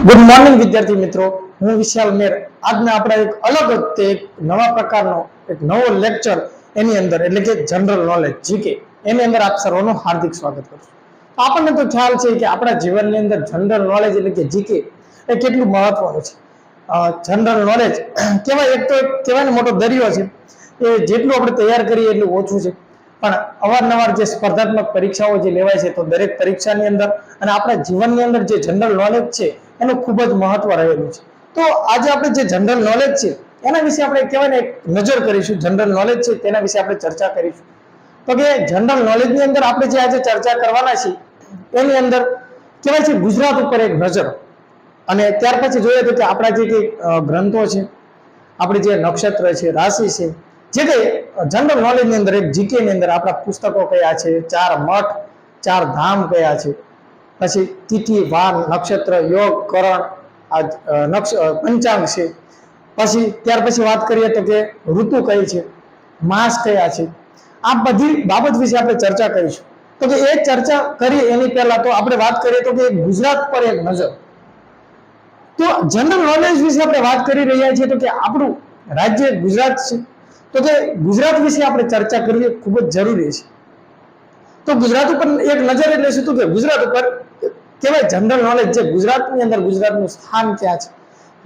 Good morning વિદ્યાર્થી મિત્રો, હું વિશાલ મેર. આજના આપણે એક અલગ એક નવા પ્રકારનો એક નવો લેક્ચર એની અંદર એટલે કે જનરલ નોલેજ જીકે એની અંદર આપ સર્વનું હાર્દિક સ્વાગત કરું છું. આપણને તો ખ્યાલ છે કે આપણા જીવનની અંદર જનરલ નોલેજ એટલે કે જીકે એ કેટલું મહત્વનું છે. જનરલ નોલેજ કહેવાય એક તો કહેવાય ને મોટો દરિયો છે, એ જેટલું આપણે તૈયાર કરીએ એટલું ઓછું છે. પણ અવારનવાર જે સ્પર્ધાત્મક પરીક્ષાઓ જે લેવાય છે તો દરેક પરીક્ષાની અંદર અને આપણા જીવનની અંદર જે જનરલ નોલેજ છે એનું ખૂબ જ મહત્વ રહેલું છે. તો આજે આપણે જે જનરલ નોલેજ છે એના વિશે આપણે કહેવાય ને એક નજર કરીશું. જનરલ નોલેજ છે તેના વિશે આપણે ચર્ચા કરીશું. તો કે જનરલ નોલેજની અંદર આપણે જે આજે ચર્ચા કરવાના છીએ એની અંદર કહેવાય છે ગુજરાત ઉપર એક નજર. અને ત્યાર પછી જોઈએ તો કે આપણા જે ગ્રંથો છે, આપણી જે નક્ષત્ર છે, રાશિ છે, જે કે જનરલ નોલેજની અંદર એક જીકે ની અંદર આપણા પુસ્તકો કયા છે, 4 મઠ 4 ધામ કયા છે, પછી તિથિ વાર નક્ષત્ર યોગ કરણ પંચાંગ છે, પછી ત્યાર પછી વાત કરીએ તો કે ઋતુ કઈ છે, માસ કયા છે, આ બધી બાબત વિશે આપણે ચર્ચા કરીશું. તો કે એ ચર્ચા કરી એની પહેલા તો આપણે વાત કરીએ તો કે ગુજરાત પર એક નજર. તો જનરલ નોલેજ વિશે આપણે વાત કરી રહ્યા છીએ તો કે આપણું રાજ્ય ગુજરાત છે, તો કે ગુજરાત વિશે આપણે ચર્ચા કરવી ખૂબ જ જરૂરી છે. તો ગુજરાત ઉપર એક નજર એટલે શું કે ગુજરાત ઉપર કહેવાય જનરલ નોલેજ છે. ગુજરાતની અંદર ગુજરાતનું સ્થાન ક્યાં છે,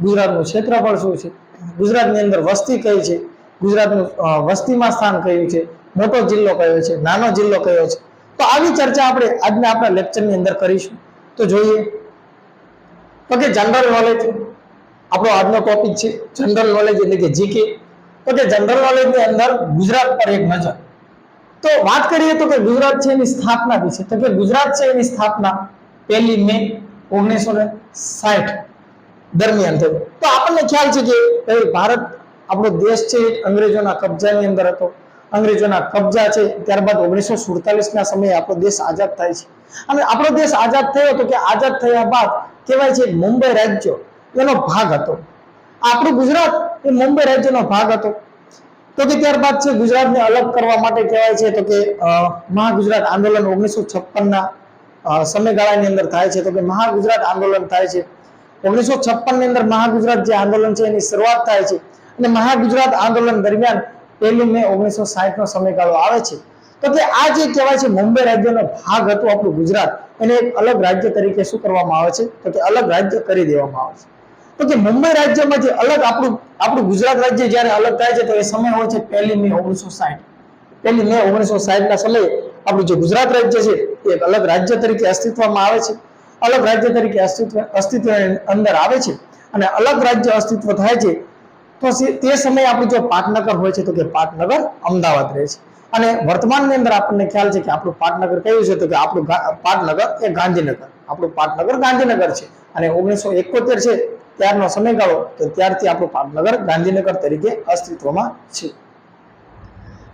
ગુજરાતનું ક્ષેત્રફળ શું છે, ગુજરાતની અંદર વસ્તી કઈ છે, ગુજરાતનું વસ્તીમાં સ્થાન કયું છે, મોટો જિલ્લો કયો છે, નાનો જિલ્લો કયો છે. તો આવી ચર્ચા આપણે આજના આપણા લેક્ચરની અંદર કરીશું. તો જોઈએ તો કે જનરલ નોલેજ આપણો આજનો ટોપિક છે. જનરલ નોલેજ એટલે કે જીકે. તો કે જનરલ નોલેજની અંદર ગુજરાત પર એક નજર. તો વાત કરીએ તો કે ગુજરાત છે એની સ્થાપના વિશે. તો કે ગુજરાત છે એની સ્થાપના 1 મે 1960 દરમિયાન થઈ. તો આપણને ખ્યાલ છે કે ભારત આપણો દેશ છે અંગ્રેજોના કબજાની અંદર હતો. અંગ્રેજોના કબજા છે, ત્યારબાદ 1947 ના સમયે આપણો દેશ આઝાદ થાય છે. અને આપણો દેશ આઝાદ થયો તો કે આઝાદ થયા બાદ કહેવાય છે મુંબઈ રાજ્ય એનો ભાગ હતો. આપણું ગુજરાત એ મુંબઈ રાજ્યનો ભાગ હતો. તો કે ત્યારબાદ છે ગુજરાતને અલગ કરવા માટે કહેવાય છે તો કે મહાગુજરાત આંદોલન 1956 ના સમયગાળાની અંદર થાય છે. તો કે મહાગુજરાત આંદોલન થાય છે 1956 ની અંદર. મહાગુજરાત જે આંદોલન છે એની શરૂઆત થાય છે અને મહાગુજરાત આંદોલન દરમિયાન 1 મે 1960 નો સમયગાળો આવે છે. તો કે આ જે કહેવાય છે મુંબઈ રાજ્યનો ભાગ હતો આપણું ગુજરાત, એને એક અલગ રાજ્ય તરીકે શું કરવામાં આવે છે તો કે અલગ રાજ્ય કરી દેવામાં આવે છે. તો કે મુંબઈ રાજ્યમાં જે અલગ આપણું ગુજરાત રાજ્ય જ્યારે અલગ થાય છે તો એ સમય હોય છે 1 મે 1960. 1 મે 1960 ના સમયે આપણું જે ગુજરાત રાજ્ય છે એ એક અલગ રાજ્ય તરીકે અસ્તિત્વમાં આવે છે. અલગ રાજ્ય તરીકે અસ્તિત્વની અંદર આવે છે અને અલગ રાજ્ય અસ્તિત્વ થાય છે. તો તે સમયે આપણું જો પાટનગર હોય છે તો કે પાટનગર અમદાવાદ રહે છે. અને વર્તમાનની અંદર આપણને ખ્યાલ છે કે આપણું પાટનગર કયું છે તો કે આપણું પાટનગર એ ગાંધીનગર. આપણું પાટનગર ગાંધીનગર છે. અને 1971 છે ત્યારનો સમયગાળો, તો ત્યારથી આપણું પાટનગર ગાંધીનગર તરીકે અસ્તિત્વમાં છે.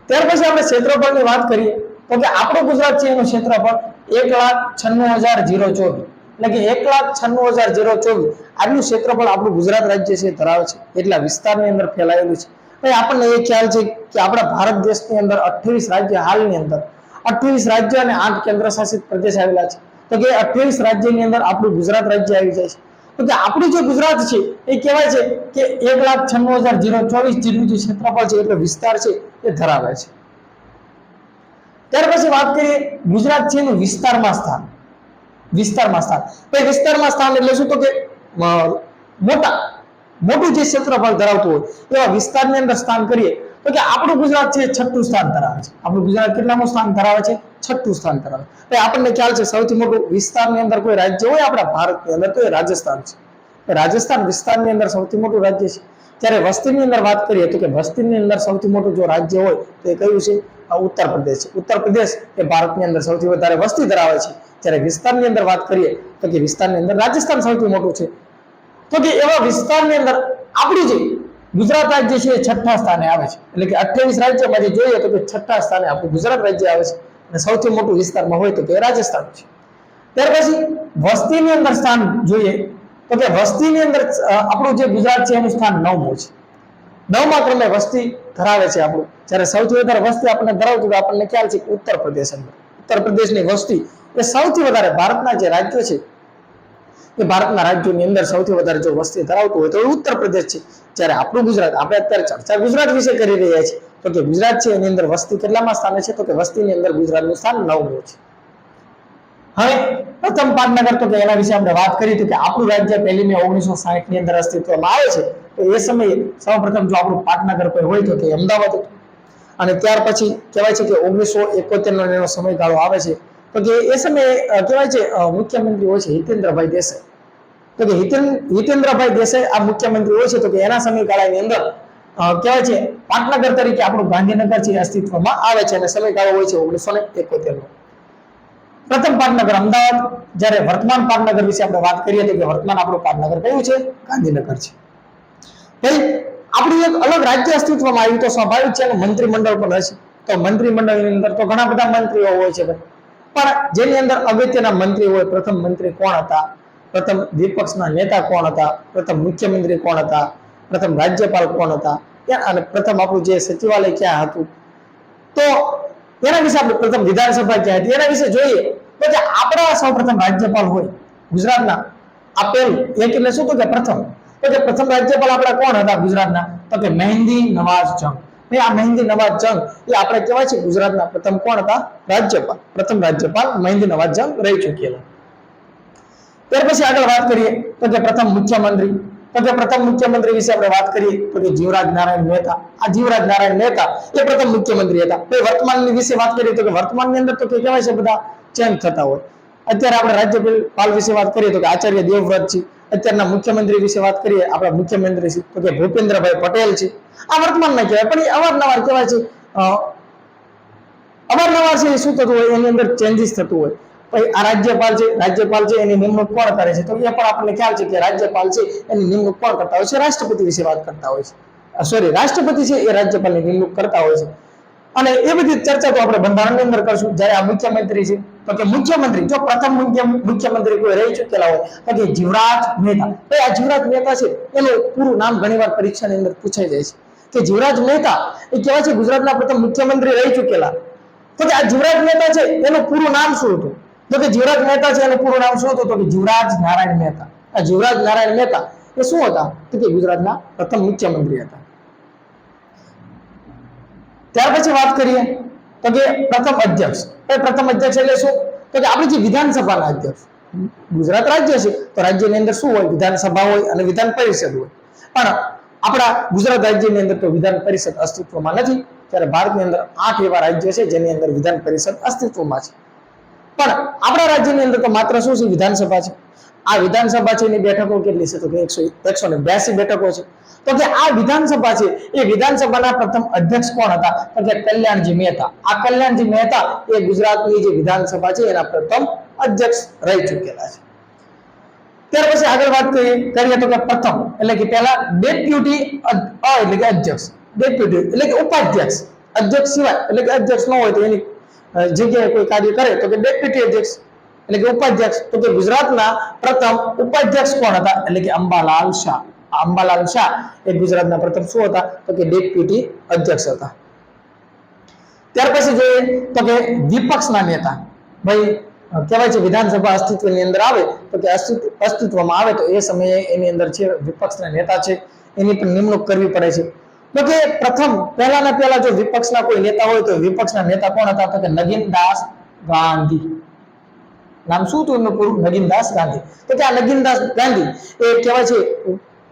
ત્યાર પછી આપણે ક્ષેત્રફળની વાત કરીએ તો કે આપણું ગુજરાત છે એનું ક્ષેત્રફળ 1,96,024 એટલે કે 1,96,024 આટલું ક્ષેત્રફળ આપણું ગુજરાત રાજ્ય છે ધરાવે છે. એટલા વિસ્તારની અંદર ફેલાયેલું છે. ભાઈ આપણને એ ખ્યાલ છે કે આપણા ભારત દેશની અંદર 28 રાજ્ય હાલની અંદર 28 રાજ્ય અને 8 કેન્દ્ર શાસિત પ્રદેશ આવેલા છે. તો કે 28 રાજ્યની અંદર આપણું ગુજરાત રાજ્ય આવી જાય છે. તો કે આપણું જે ગુજરાત છે એ કહેવાય છે કે 1,96,024 જેટલું જે ક્ષેત્રફળ છે એટલે વિસ્તાર છે એ ધરાવે છે. ત્યાર પછી વાત કરીએ ગુજરાત છે એનું વિસ્તારમાં સ્થાન. વિસ્તારમાં સ્થાન ભાઈ વિસ્તારમાં સ્થાન એટલે શું તો કે મોટું જે ક્ષેત્રફળ ધરાવતું હોય એવા વિસ્તારની અંદર સ્થાન કરીએ તો કે આપણું ગુજરાત છે 6ઠું સ્થાન ધરાવે છે. આપણું ગુજરાત કેટલામું સ્થાન ધરાવે છે? 6ઠું સ્થાન ધરાવે છે. આપણને ખ્યાલ છે સૌથી મોટું વિસ્તારની અંદર કોઈ રાજ્ય હોય આપણા ભારતની અંદર તો એ રાજસ્થાન છે. રાજસ્થાન વિસ્તારની અંદર સૌથી મોટું રાજ્ય છે. જ્યારે વસ્તીની અંદર વાત કરીએ તો કે વસ્તીની અંદર સૌથી મોટું જો રાજ્ય હોય તો એ કયું છે? ઉત્તર પ્રદેશ છે. ઉત્તર પ્રદેશ એ ભારતની અંદર સૌથી વધારે વસ્તી ધરાવે છે. જ્યારે વિસ્તારની અંદર વાત કરીએ તો કે વિસ્તારની અંદર રાજસ્થાન સૌથી મોટું છે. તો કે એવા વિસ્તારની અંદર આપણું જે ગુજરાત રાજ્ય છે એ 6ઠ્ઠા સ્થાને આવે છે. એટલે કે 28 રાજ્યોમાં જે જોઈએ તો કે 6ઠ્ઠા સ્થાને આપણું ગુજરાત રાજ્ય આવે છે અને સૌથી મોટું વિસ્તારમાં હોય તો કે રાજસ્થાન છે. ત્યાર પછી વસ્તીની અંદર સ્થાન જોઈએ તો કે વસ્તીની અંદર આપણું જે ગુજરાત છે એનું સ્થાન 9મું છે. 9મા ક્રમે વસ્તી ધરાવે છે આપણું. જ્યારે સૌથી વધારે વસ્તી આપણને ધરાવતું આપણને ખ્યાલ છે કે ઉત્તર પ્રદેશ અંદર. ઉત્તર પ્રદેશની વસ્તી એ સૌથી વધારે ભારતના જે રાજ્યો છે કે ભારતના રાજ્યોની અંદર સૌથી વધારે જો વસ્તી ધરાવતું હોય તો એ ઉત્તર પ્રદેશ છે. જ્યારે આપણું ગુજરાત, આપણે અત્યારે ચર્ચા ગુજરાત વિશે કરી રહ્યા છીએ, તો કે ગુજરાત છે એની અંદર વસ્તી કેટલામાં સ્થાને છે? તો કે વસ્તીની અંદર ગુજરાતનું સ્થાન 9મું છે. હવે પ્રથમ પાટનગર, તો કે એના વિશે આપણે વાત કરી તો કે આપણું રાજ્ય 1 મે 1960 ની અંદર અસ્તિત્વમાં આવે છે. તો એ સમયે સૌપ્રથમ જો આપણું પાટનગર કોઈ હોય તો તે અમદાવાદ હતું. અને ત્યાર પછી કહેવાય છે કે 1971 નો એનો સમયગાળો આવે છે. તો કે એ સમયે કહેવાય છે મુખ્યમંત્રી હોય છે હિતેન્દ્રભાઈ દેસાઈ. તો કે હિતેન્દ્રભાઈ દેસાઈ આ મુખ્યમંત્રી હોય છે. તો કે એના સમયગાળાની અંદર કહેવાય છે પાટનગર તરીકે આપણું ગાંધીનગર છે અસ્તિત્વમાં આવે છે અને સમયગાળો હોય છે 1971 નો. પ્રથમ પાટનગર અમદાવાદ. જ્યારે વર્તમાન પાટનગર વિશે આપણે વાત કરીએ તો કે વર્તમાન આપણું પાટનગર કયું છે? ગાંધીનગર છે. ભાઈ આપણું એક અલગ રાજ્ય અસ્તિત્વમાં આવ્યું તો સ્વાભાવિક છે એનું મંત્રીમંડળ પણ હશે. તો મંત્રીમંડળની અંદર તો ઘણા બધા મંત્રીઓ હોય છે ભાઈ, પણ જેની અંદર અગત્યના મંત્રી હોય, પ્રથમ મંત્રી કોણ હતા, પ્રથમ વિપક્ષના નેતા કોણ હતા, પ્રથમ મુખ્યમંત્રી કોણ હતા, પ્રથમ રાજ્યપાલ કોણ હતા, અને પ્રથમ આપણું જે સચિવાલય ક્યાં હતું, તો એના વિશે આપણે પ્રથમ વિધાનસભા ક્યાં હતી એના વિશે જોઈએ તો કે આપણા સૌ પ્રથમ રાજ્યપાલ હોય ગુજરાતના, આ પહેલું એક એટલે શું? તો કે પ્રથમ. તો કે પ્રથમ રાજ્યપાલ આપણા કોણ હતા ગુજરાતના? તો કે મહેંદી નવાઝ જંગ. આ મહેંદી નવાઝ જંગ એ આપણે કહેવાય છે ગુજરાતના પ્રથમ કોણ હતા? રાજ્યપાલ. પ્રથમ રાજ્યપાલ મહેંદી નવાઝ જંગ રહી ચૂકેલા. ત્યાર પછી આગળ વાત કરીએ તો કે પ્રથમ મુખ્યમંત્રી. તો કે પ્રથમ મુખ્યમંત્રી વિશે આપણે વાત કરીએ તો કે જીવરાજ નારાયણ મહેતા. આ જીવરાજ નારાયણ મહેતા એ પ્રથમ મુખ્યમંત્રી હતા. તો વર્તમાનની વિશે વાત કરીએ તો કે વર્તમાનની અંદર તો કે કહેવાય છે બધા ચેન્જ થતા હોય. અત્યારે આપણે રાજ્યપાલ વિશે વાત કરીએ તો કે આચાર્ય દેવવ્રત છે. અત્યારના મુખ્યમંત્રી વિશે વાત કરીએ, આપણા મુખ્યમંત્રી છે તો કે ભૂપેન્દ્રભાઈ પટેલ છે. આ વર્તમાનમાં કહેવાય, પણ એ અવારનવાર કહેવાય છે અવારનવાર છે શું થતું હોય એની અંદર ચેન્જીસ થતું હોય. આ રાજ્યપાલ છે એની નિમણૂક કોણ કરે છે? તો એ પણ આપણને ખ્યાલ છે કે રાજ્યપાલ છે એની નિમણૂક કોણ કરતા હોય છે? રાષ્ટ્રપતિ વિશે વાત કરતા હોય છે. સોરી, રાષ્ટ્રપતિ છે એ રાજ્યપાલની નિમણૂક કરતા હોય છે. અને એ બધી ચર્ચા તો આપણે બંધારણની અંદર કરશું. જ્યારે આ મુખ્યમંત્રી છે તો કે મુખ્યમંત્રી જો પ્રથમ મુખ્યમંત્રી કોઈ રહી ચૂકેલા હોય તો કે જીવરાજ મહેતા. તો આ જીવરાજ મહેતા છે એનું પૂરું નામ ઘણીવાર પરીક્ષાની અંદર પૂછાઈ જાય છે કે જીવરાજ મહેતા એ કહેવાય છે ગુજરાતના પ્રથમ મુખ્યમંત્રી રહી ચૂકેલા. તો કે આ જીવરાજ મહેતા છે એનું પૂરું નામ શું હતું? તો કે જીવરાજ મહેતા છે એનું પૂરું નામ શું હતું? તો કે જીવરાજ નારાયણ મહેતા. આ જીવરાજ નારાયણ મહેતા એ શું હતા? તો કે ગુજરાતના પ્રથમ મુખ્યમંત્રી હતા. ત્યાર પછી વાત કરીએ તો કે પ્રથમ અધ્યક્ષ. પ્રથમ અધ્યક્ષ એટલે શું? તો કે આપણી જે વિધાનસભાના અધ્યક્ષ. ગુજરાત રાજ્ય છે તો રાજ્યની અંદર શું હોય? વિધાનસભા હોય અને વિધાન પરિષદ હોય. પણ આપણા ગુજરાત રાજ્યની અંદર તો વિધાન પરિષદ અસ્તિત્વમાં નથી. ત્યારે ભારતની અંદર 8 એવા રાજ્યો છે જેની અંદર વિધાન પરિષદ અસ્તિત્વમાં છે. પણ આપણા રાજ્યની અંદર તો માત્ર શું છે? વિધાનસભા છે. આ વિધાનસભા છે એની બેઠકો કેટલી છે? તો કે 182 બેઠકો છે. તો કે આ વિધાનસભા છે એ વિધાનસભાના પ્રથમ અધ્યક્ષ કોણ હતા? તો કે કલ્યાણજી મહેતા. આ કલ્યાણજી મહેતા એ ગુજરાતની જે વિધાનસભા છે એના પ્રથમ અધ્યક્ષ રહી ચૂકેલા છે. ત્યાર પછી આગળ વાત કરીએ તો કે પ્રથમ એટલે કે પહેલા ડેપ્યુટી એટલે કે અધ્યક્ષ, ડેપ્યુટી એટલે કે ઉપાધ્યક્ષ. અધ્યક્ષ સિવાય એટલે કે અધ્યક્ષ ન હોય તો એની જગ્યાએ કોઈ કાર્ય કરે તો કે ડેપ્યુટી અધ્યક્ષ એટલે કે ઉપાધ્યક્ષ. તો કે ગુજરાતના પ્રથમ ઉપાધ્યક્ષ કોણ હતા? એટલે કે અંબાલાલ શાહ. અંબાલાલ શાહ એ ગુજરાતના પ્રથમ શું હતા? તો કે ડેપ્યુટી અધ્યક્ષ હતા. ત્યાર પછી જોઈએ તો કે વિપક્ષના નેતા. ભાઈ કહેવાય છે વિધાનસભા અસ્તિત્વની અંદર આવે તો કે અસ્તિત્વમાં આવે તો એ સમયે એની અંદર છે વિપક્ષના નેતા છે એની પણ નિમણૂક કરવી પડે છે. તો કે પ્રથમ પહેલા જો વિપક્ષના કોઈ નેતા હોય તો વિપક્ષના નેતા કોણ હતા? તો કે નગીનદાસ ગાંધી. નામ શું હતું એમનું પૂરું? નગીનદાસ ગાંધી. તો કે આ નગીનદાસ ગાંધી એ કહેવાય છે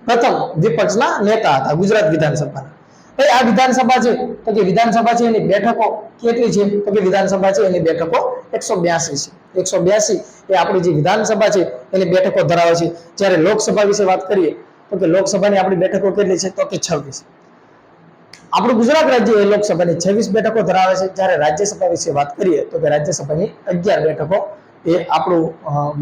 પ્રથમ વિપક્ષના નેતા હતા ગુજરાત વિધાનસભાના. ભાઈ આ વિધાનસભા છે તો કે વિધાનસભા છે એની બેઠકો કેટલી છે? તો કે વિધાનસભા છે એની બેઠકો 182 છે. 182 એ આપણી જે વિધાનસભા છે એની બેઠકો ધરાવે છે. જ્યારે લોકસભા વિશે વાત કરીએ તો કે લોકસભાની આપણી બેઠકો કેટલી છે? તો કે 26. આપણું ગુજરાત રાજ્ય એ લોકસભાની 26 બેઠકો ધરાવે છે. જ્યારે રાજ્યસભા વિશે વાત કરીએ તો કે રાજ્યસભાની 11 બેઠકો એ આપણું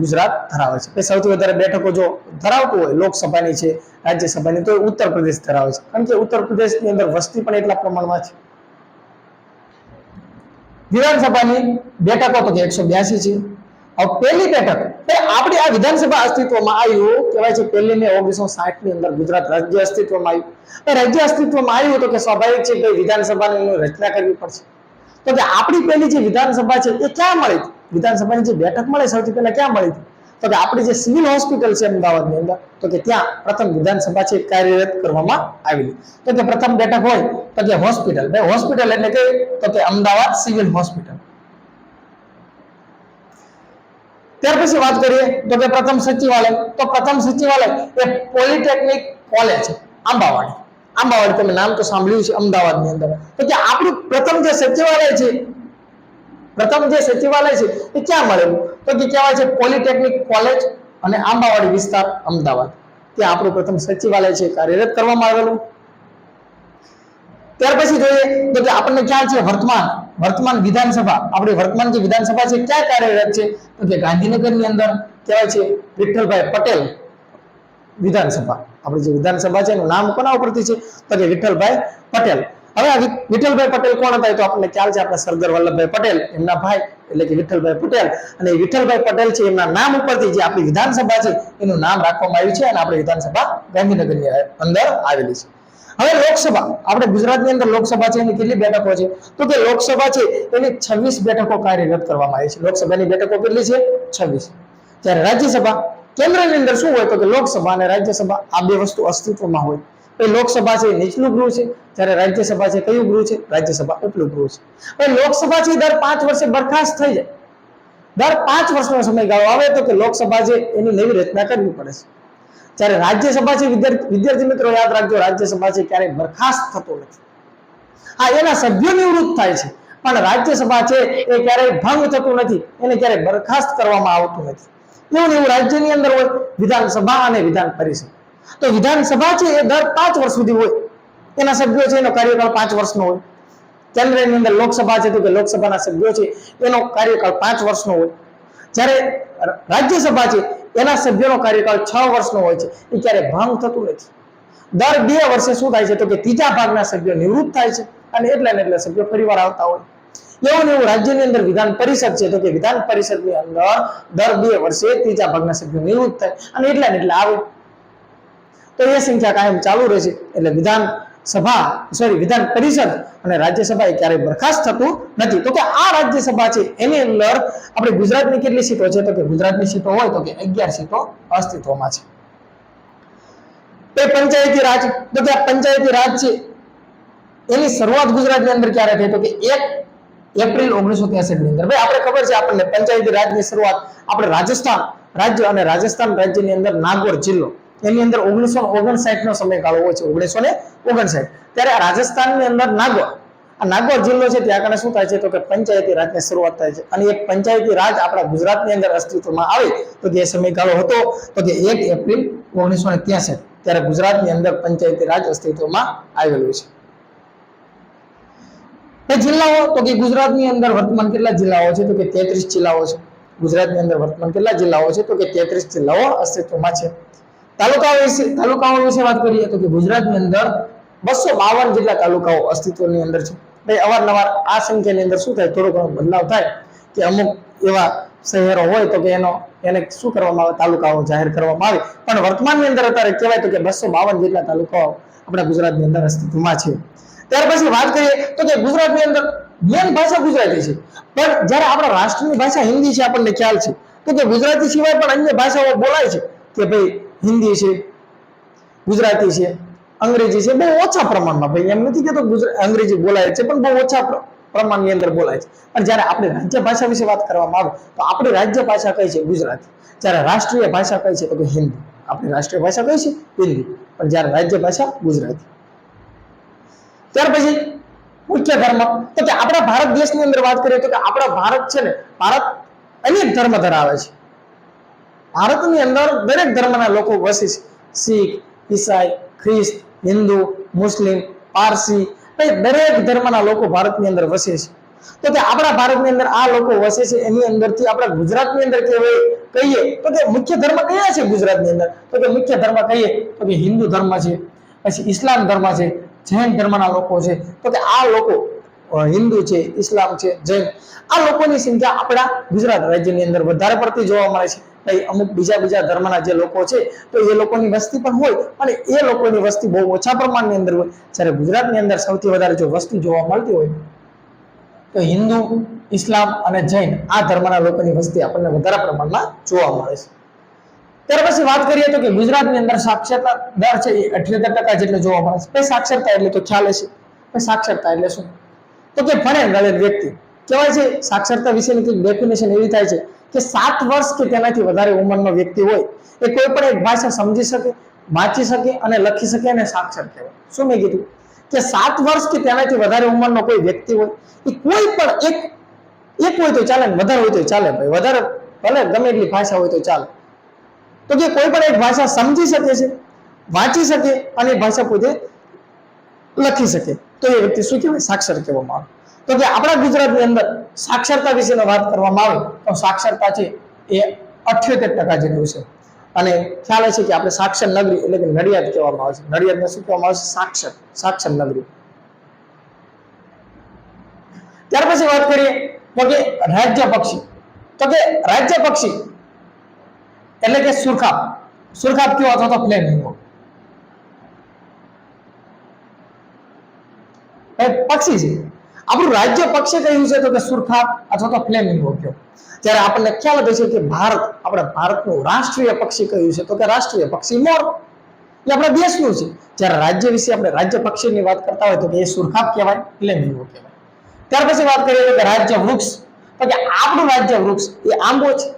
ગુજરાત ધરાવે છે. સૌથી વધારે બેઠકો જો ધરાવતું હોય લોકસભાની છે, રાજ્યસભાની, તો ઉત્તર પ્રદેશ ધરાવે છે. કારણ કે ઉત્તર પ્રદેશની અંદર વસ્તી પણ એટલા પ્રમાણમાં છે. વિધાનસભાની બેઠકો તો કે 182 છે. હવે પહેલી બેઠક આપણી આ વિધાનસભા અસ્તિત્વમાં આવ્યું કહેવાય છે 1 મે 1960 ની અંદર ગુજરાત રાજ્ય અસ્તિત્વમાં આવ્યું. રાજ્ય અસ્તિત્વમાં આવ્યું તો કે સ્વાભાવિક છે કે વિધાનસભાની રચના કરવી પડશે. તો કે આપણી પહેલી જે વિધાનસભા છે એ ક્યાં મળી? વિધાનસભાની જે બેઠક મળે સૌથી પહેલા ક્યાં મળી? તો કે આપણી જે સિવિલ હોસ્પિટલ છે અમદાવાદની અંદર, તો કે ત્યાં પ્રથમ વિધાનસભા છે કાર્યરત કરવામાં આવેલી. તો કે પ્રથમ બેઠક હોય તો કે હોસ્પિટલ, ભાઈ હોસ્પિટલ એટલે કે તો કે અમદાવાદ સિવિલ હોસ્પિટલ. ત્યાર પછી વાત કરીએ તો કે પ્રથમ સચિવાલય, તો પ્રથમ સચિવાલય એ પોલિટેકનિક કોલેજ આંબાવાડી. આંબાવાડી તમે નામ તો સાંભળ્યું છે અમદાવાદની અંદર. તો કે આપણું પ્રથમ જે સચિવાલય છે, પ્રથમ જે સચિવાલય છે એ ક્યાં મળેલું? તો કે કહેવાય છે પોલિટેકનિક કોલેજ અને આંબાવાડી વિસ્તાર અમદાવાદ, ત્યાં આપણું પ્રથમ સચિવાલય છે કાર્યરત કરવામાં આવેલું. ત્યાર પછી જોઈએ તો કે આપણને ક્યાં છે વર્તમાન વિધાનસભા, આપણી વર્તમાન જે વિધાનસભા છે ક્યાં કાર્યરત છે? તો કે ગાંધીનગરની અંદર કહેવાય છે વિઠ્ઠલભાઈ પટેલ વિધાનસભા. આપણી જે વિધાનસભા છે એનું નામ કોના ઉપરથી છે? તો કે વિઠ્ઠલભાઈ પટેલ. હવે આ વિઠ્ઠલભાઈ પટેલ કોણ હતા? તો આપણને ખ્યાલ છે આપણા સરદાર વલ્લભભાઈ પટેલ એમના ભાઈ એટલે કે વિઠ્ઠલભાઈ પટેલ. અને વિઠ્ઠલભાઈ પટેલ છે એમના નામ ઉપરથી જે આપણી વિધાનસભા છે એનું નામ રાખવામાં આવ્યું છે અને આપણી વિધાનસભા ગાંધીનગરની અંદર આવેલી છે. હવે લોકસભા, આપણે ગુજરાતની અંદર લોકસભા છે એની કેટલી બેઠકો છે? તો કે લોકસભા છે એની 26 બેઠકો કાર્યરત કરવામાં આવી છે. લોકસભાની બેઠકો કેટલી છે? 26. ત્યારે રાજ્યસભા, કેન્દ્રની અંદર શું હોય? તો કે લોકસભા અને રાજ્યસભા આ બે વસ્તુ અસ્તિત્વમાં હોય. એ લોકસભા છે નીચલું ગૃહ છે, જ્યારે રાજ્યસભા છે કયું ગૃહ છે? રાજ્યસભા ઉપલું ગૃહ છે. હવે લોકસભા છે દર 5 વર્ષે બરખાસ્ત થઈ જાય. દર 5 વર્ષનો સમયગાળો આવે તો કે લોકસભા છે એની નવી રચના કરવી પડે છે. જ્યારે રાજ્યસભા છે વિદ્યાર્થી મિત્રો યાદ રાખજો, રાજ્યસભા છે ક્યારેય બરખાસ્ત થતો નથી. હા, એના સભ્યો નિવૃત્ત થાય છે, પણ રાજ્યસભા છે એ ક્યારેય ભંગ થતું નથી, એને ક્યારેય બરખાસ્ત કરવામાં આવતું નથી. એવું રાજ્યની અંદર હોય વિધાનસભા અને વિધાન પરિષદ. તો વિધાનસભા છે એ દર 5 વર્ષ સુધી હોય, એના સભ્યો છે એનો કાર્યકાળ 5 વર્ષનો હોય. કેન્દ્રની અંદર લોકસભા છે તો કે લોકસભાના સભ્યો છે એનો કાર્યકાળ 5 વર્ષનો હોય. જ્યારે રાજ્યસભા છે એના સભ્યોનો કાર્યકાળ 6 વર્ષનો હોય છે, એ ક્યારેય ભંગ થતું નથી. દર 2 વર્ષે શું થાય છે? તો કે ત્રીજા ભાગના સભ્યો નિવૃત્ત થાય છે અને એટલે સભ્યો ફરીવાર આવતા હોય. એવું રાજ્યની અંદર વિધાન પરિષદ છે તો કે વિધાન પરિષદની અંદર દર 2 વર્ષે ત્રીજા ભાગના સભ્યો નિવૃત્ત થાય અને એટલે આવે. તો એ સંખ્યા કાયમ ચાલુ રહેશે. એટલે વિધાન પરિષદ અને રાજ્યસભા એ ક્યારેય બરખાસ્ત થતું નથી. તો કે આ રાજ્યસભા છે એની અંદર આપણે ગુજરાતની કેટલી સીટો છે? તો કે ગુજરાતની સીટો હોય તો કે 11 સીટો અસ્તિત્વમાં છે. એ પંચાયતી રાજ, તો કે પંચાયતી રાજ છે એની શરૂઆત ગુજરાતની અંદર ક્યારે થઈ? તો કે 1 એપ્રિલ 1963 ની અંદર. ભાઈ આપણે ખબર છે આપણને પંચાયતી રાજની શરૂઆત આપણે રાજસ્થાન રાજ્ય અને રાજસ્થાન રાજ્યની અંદર નાગોર જિલ્લો એની અંદર 1959 નો સમયગાળો હોય છે. 1959 ત્યારે રાજસ્થાનની અંદર નાગોર જિલ્લો છે ત્યાં આગળ શું થાય છે? તો કે પંચાયતી રાજની શરૂઆત થાય છે અને એક પંચાયતી રાજ આપણા ગુજરાતની અંદર અસ્તિત્વમાં આવે તો કે એ સમયગાળો હતો તો કે 1 એપ્રિલ 1963. ત્યારે ગુજરાતની અંદર પંચાયતી રાજ અસ્તિત્વમાં આવેલું છે. જિલ્લાઓ, તો કે ગુજરાતની અંદર વર્તમાન કેટલા જિલ્લાઓ છે? તો કે 33 જિલ્લાઓ છે. ગુજરાતની અંદર વર્તમાન કેટલા જિલ્લાઓ છે? તો કે 33 જિલ્લાઓ અસ્તિત્વમાં છે. તાલુકાઓ વિશે વાત કરીએ તો કે ગુજરાતની અંદર 252 જેટલા તાલુકાઓ અસ્તિત્વની અંદર છે. ભાઈ અવારનવાર આ સંખ્યાની અંદર શું થાય? થોડો ઘણો બદલાવ થાય કે અમુક એવા શહેરો હોય તો કે એને શું કરવામાં આવે? તાલુકાઓ જાહેર કરવામાં આવે. પણ વર્તમાનની અંદર અત્યારે કહેવાય તો કે 252 જેટલા તાલુકાઓ આપણા ગુજરાતની અંદર અસ્તિત્વમાં છે. ત્યાર પછી વાત કરીએ તો કે ગુજરાતની અંદર મેન ભાષા ગુજરાતી છે, પણ જ્યારે આપણા રાષ્ટ્રની ભાષા હિન્દી છે આપણને ખ્યાલ છે. તો કે ગુજરાતી સિવાય પણ અન્ય ભાષાઓ બોલાય છે કે ભાઈ હિન્દી છે, ગુજરાતી છે, અંગ્રેજી છે, બહુ ઓછા પ્રમાણમાં. ભાઈ એમ નથી કહેતો અંગ્રેજી બોલાય છે, પણ બહુ ઓછા પ્રમાણની અંદર બોલાય છે. પણ જ્યારે આપણે રાજ્ય ભાષા વિશે વાત કરવામાં આવે તો આપણી રાજ્ય ભાષા કઈ છે? ગુજરાતી. જ્યારે રાષ્ટ્રીય ભાષા કઈ છે? તો કે હિન્દી. આપણી રાષ્ટ્રીય ભાષા કઈ છે? હિન્દી. પણ જ્યારે રાજ્ય ભાષા ગુજરાતી. ત્યાર પછી મુખ્ય ધર્મ, તો કે આપણા ભારત દેશની અંદર વાત કરીએ તો કે આપણા ભારત છે ને, ભારત અનેક ધર્મ ધરાવે છે. ભારતની અંદર દરેક ધર્મના લોકો વસે છે. શીખ, ઈસાઈ, ખ્રિસ્ત, હિન્દુ, મુસ્લિમ, પારસી, દરેક ધર્મના લોકો ભારતની અંદર વસે છે. તો કે આપણા ભારતની અંદર આ લોકો વસે છે એની અંદરથી આપણા ગુજરાતની અંદર કહીએ તો કે મુખ્ય ધર્મ કયા છે ગુજરાતની અંદર? તો કે મુખ્ય ધર્મ કહીએ તો કે હિન્દુ ધર્મ છે, પછી ઇસ્લામ ધર્મ છે, જૈન ધર્મના લોકો છે. તો કે આ લોકો હિન્દુ છે, ઇસ્લામ છે, જૈન, આ લોકોની સંખ્યા આપણા ગુજરાત રાજ્યની અંદર વધારે પડતી જોવા મળે છે. અમુક બીજા ધર્મના જે લોકો છે તો એ લોકોની વસ્તી પણ હોય, પણ એ લોકોની વસ્તી બહુ ઓછા પ્રમાણની અંદર હોય. જ્યારે ગુજરાતની અંદર સૌથી વધારે જો વસ્તી જોવા મળતી હોય તો હિન્દુ, ઇસ્લામ અને જૈન આ ધર્મના લોકોની વસ્તી આપણને વધારે પ્રમાણમાં જોવા મળે છે. ત્યાર પછી વાત કરીએ તો કે ગુજરાતની અંદર સાક્ષરતા દર છે એ 78% જેટલો જોવા મળે છે. સાક્ષરતા એટલે તો ખ્યાલ હશે. સાક્ષરતા એટલે શું? તો કે ભણેલ વ્યક્તિ કહેવાય છે. સાક્ષરતા વિશેની ડેફિનેશન એવી થાય છે કે 7 વર્ષ કે તેનાથી વધારે ઉંમરનો વ્યક્તિ હોય એ કોઈ પણ એક ભાષા સમજી શકે, વાંચી શકે અને લખી શકે અને સાક્ષર કહેવાય. શું મેં કીધું કે 7 વર્ષ કે તેનાથી વધારે ઉંમરનો કોઈ વ્યક્તિ હોય એ કોઈ પણ એક હોય તો ચાલે, વધારે હોય તો ચાલે. ભાઈ વધારે ભલે ગમે એટલી ભાષા હોય તો ચાલે. તો કે કોઈ પણ એક ભાષા સમજી શકે છે, વાંચી શકે અને ભાષા પોતે લખી શકે તો એ વ્યક્તિ શું કહેવાય? સાક્ષર કહેવામાં આવે. તો કે આપણા ગુજરાતની અંદર સાક્ષરતા વિશેનો વાત કરવામાં આવે તો સાક્ષરતા છે એ 78% જેટલું છે. અને ખ્યાલ છે કે આપણે સાક્ષર નગરી એટલે કે નડિયાદ કહેવામાં આવે છે. નડિયાદને શું કહેવામાં આવે છે? સાક્ષર નગરી. ત્યાર પછી વાત કરીએ તો કે રાજ્ય પક્ષી. તો કે રાજ્ય પક્ષી એટલે કે સુરખાબ કયો અથવા તો ફ્લેમિંગો એ પક્ષી છે. આપણું રાજ્ય પક્ષી કયું છે તો કે સુરખાબ અથવા તો ફ્લેમિંગો કયો. ત્યારે આપણને ખ્યાલ હશે કે આપણા ભારતનું રાષ્ટ્રીય પક્ષી કયું છે તો કે રાષ્ટ્રીય પક્ષી મોર. એ આપણા દેશનું છે. જ્યારે રાજ્ય વિશે આપણે રાજ્ય પક્ષીની વાત કરતા હોય તો કે એ સુરખાબ કહેવાય, ફ્લેમિંગો કહેવાય. ત્યાર પછી વાત કરીએ તો કે રાજ્ય વૃક્ષ. તો કે આપણું રાજ્ય વૃક્ષ એ આંબો છે.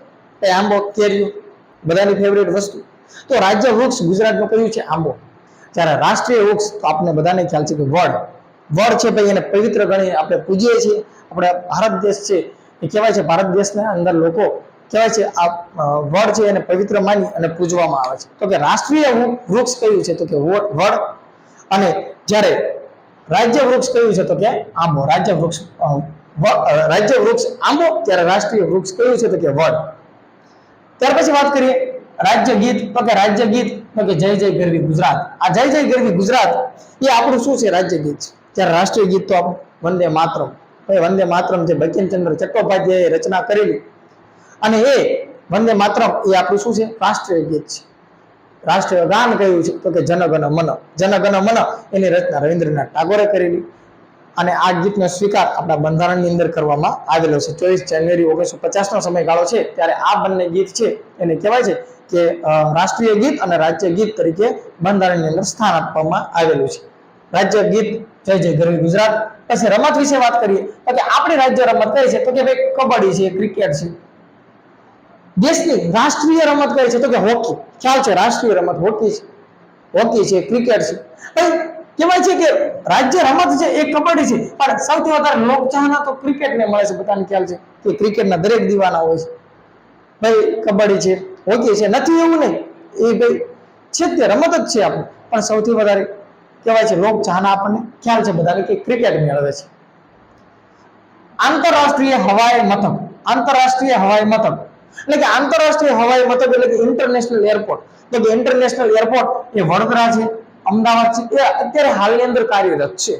એ આંબો, કેરીઓ બધાની ફેવરેટ વસ્તુ. તો રાજ્ય વૃક્ષ ગુજરાતનું કયું છે? આંબો. જ્યારે રાષ્ટ્રીય વૃક્ષ તો આપણને બધાને ખ્યાલ છે કે વડ છે. ભાઈ એને પવિત્ર ગણી આપણે પૂજીએ છીએ. આપણે ભારત દેશ છે એ કહેવાય છે ભારત દેશના અંદર લોકો કહેવાય છે આ વડ છે એને પવિત્ર માની અને પૂજવામાં આવે છે. તો કે રાષ્ટ્રીય વૃક્ષ કયું છે તો કે વડ. અને જ્યારે રાજ્ય વૃક્ષ કયું છે તો કે આંબો. રાજ્ય વૃક્ષ આંબો, ત્યારે રાષ્ટ્રીય વૃક્ષ કયું છે તો કે વડ. ત્યાર પછી વાત કરીએ રાજ્ય ગીત. તો કે રાજ્ય ગીત તો કે જય જય ગરવી ગુજરાત. આ જય જય ગરવી ગુજરાત એ આપણું શું છે? રાજ્ય ગીત છે. ત્યારે રાષ્ટ્રીય ગીત તો આપણું વંદે માતરમ. વંદે માતરમ જે બંકિમચંદ્ર ચટ્ટોપાધ્યાયે રચના કરેલી અને એ વંદે માતરમ એ આપણું શું છે? રાષ્ટ્રીય ગીત છે. રાષ્ટ્રીય ગાન કયું છે તો કે જનગણ મન. જનગણ મન એની રચના રવિન્દ્રનાથ ટાગોરે કરેલી અને આ ગીતનો સ્વીકાર આપણા બંધારણની અંદર કરવામાં આવેલો છે. 24 જાન્યુઆરી 1950 નો સમયગાળો છે ત્યારે આ બંને ગીત છે એને કહેવાય છે કે રાષ્ટ્રીય ગીત અને રાજ્ય ગીત તરીકે બંધારણની અંદર સ્થાન આપવામાં આવેલું છે. રાજ્ય ગીત જય જય ગરવી ગુજરાત. પછી રમત વિશે વાત કરીએ તો કે આપણી રાજ્ય રમત કઈ છે તો કે ભાઈ કબડ્ડી છે, ક્રિકેટ છે. દેશની રાષ્ટ્રીય રમત કઈ છે તો કે હોકી. ખ્યાલ છે રાષ્ટ્રીય રમત હોકી છે, ક્રિકેટ છે. કહેવાય છે કે રાજ્ય રમત છે એ કબડ્ડી છે પણ સૌથી વધારે લોકચાહના તો ક્રિકેટને મળે છે. બધાને ખ્યાલ છે કે ક્રિકેટના દરેક દીવાના હોય છે. ભાઈ કબડ્ડી છે, હોકી છે, નથી એવું નહીં. એ ભાઈ છે તે રમત જ છે આપણે, પણ સૌથી વધારે કહેવાય છે લોકચાહના આપણને ખ્યાલ છે બધાને કે ક્રિકેટ મેળવે છે. આંતરરાષ્ટ્રીય હવાઈ મથક. આંતરરાષ્ટ્રીય હવાઈ મથક એટલે કે આંતરરાષ્ટ્રીય હવાઈ મથક એટલે કે ઇન્ટરનેશનલ એરપોર્ટ. તો કે ઇન્ટરનેશનલ એરપોર્ટ એ વડોદરા છે, અમદાવાદ છે, એ અત્યારે હાલની અંદર કાર્યરત છે.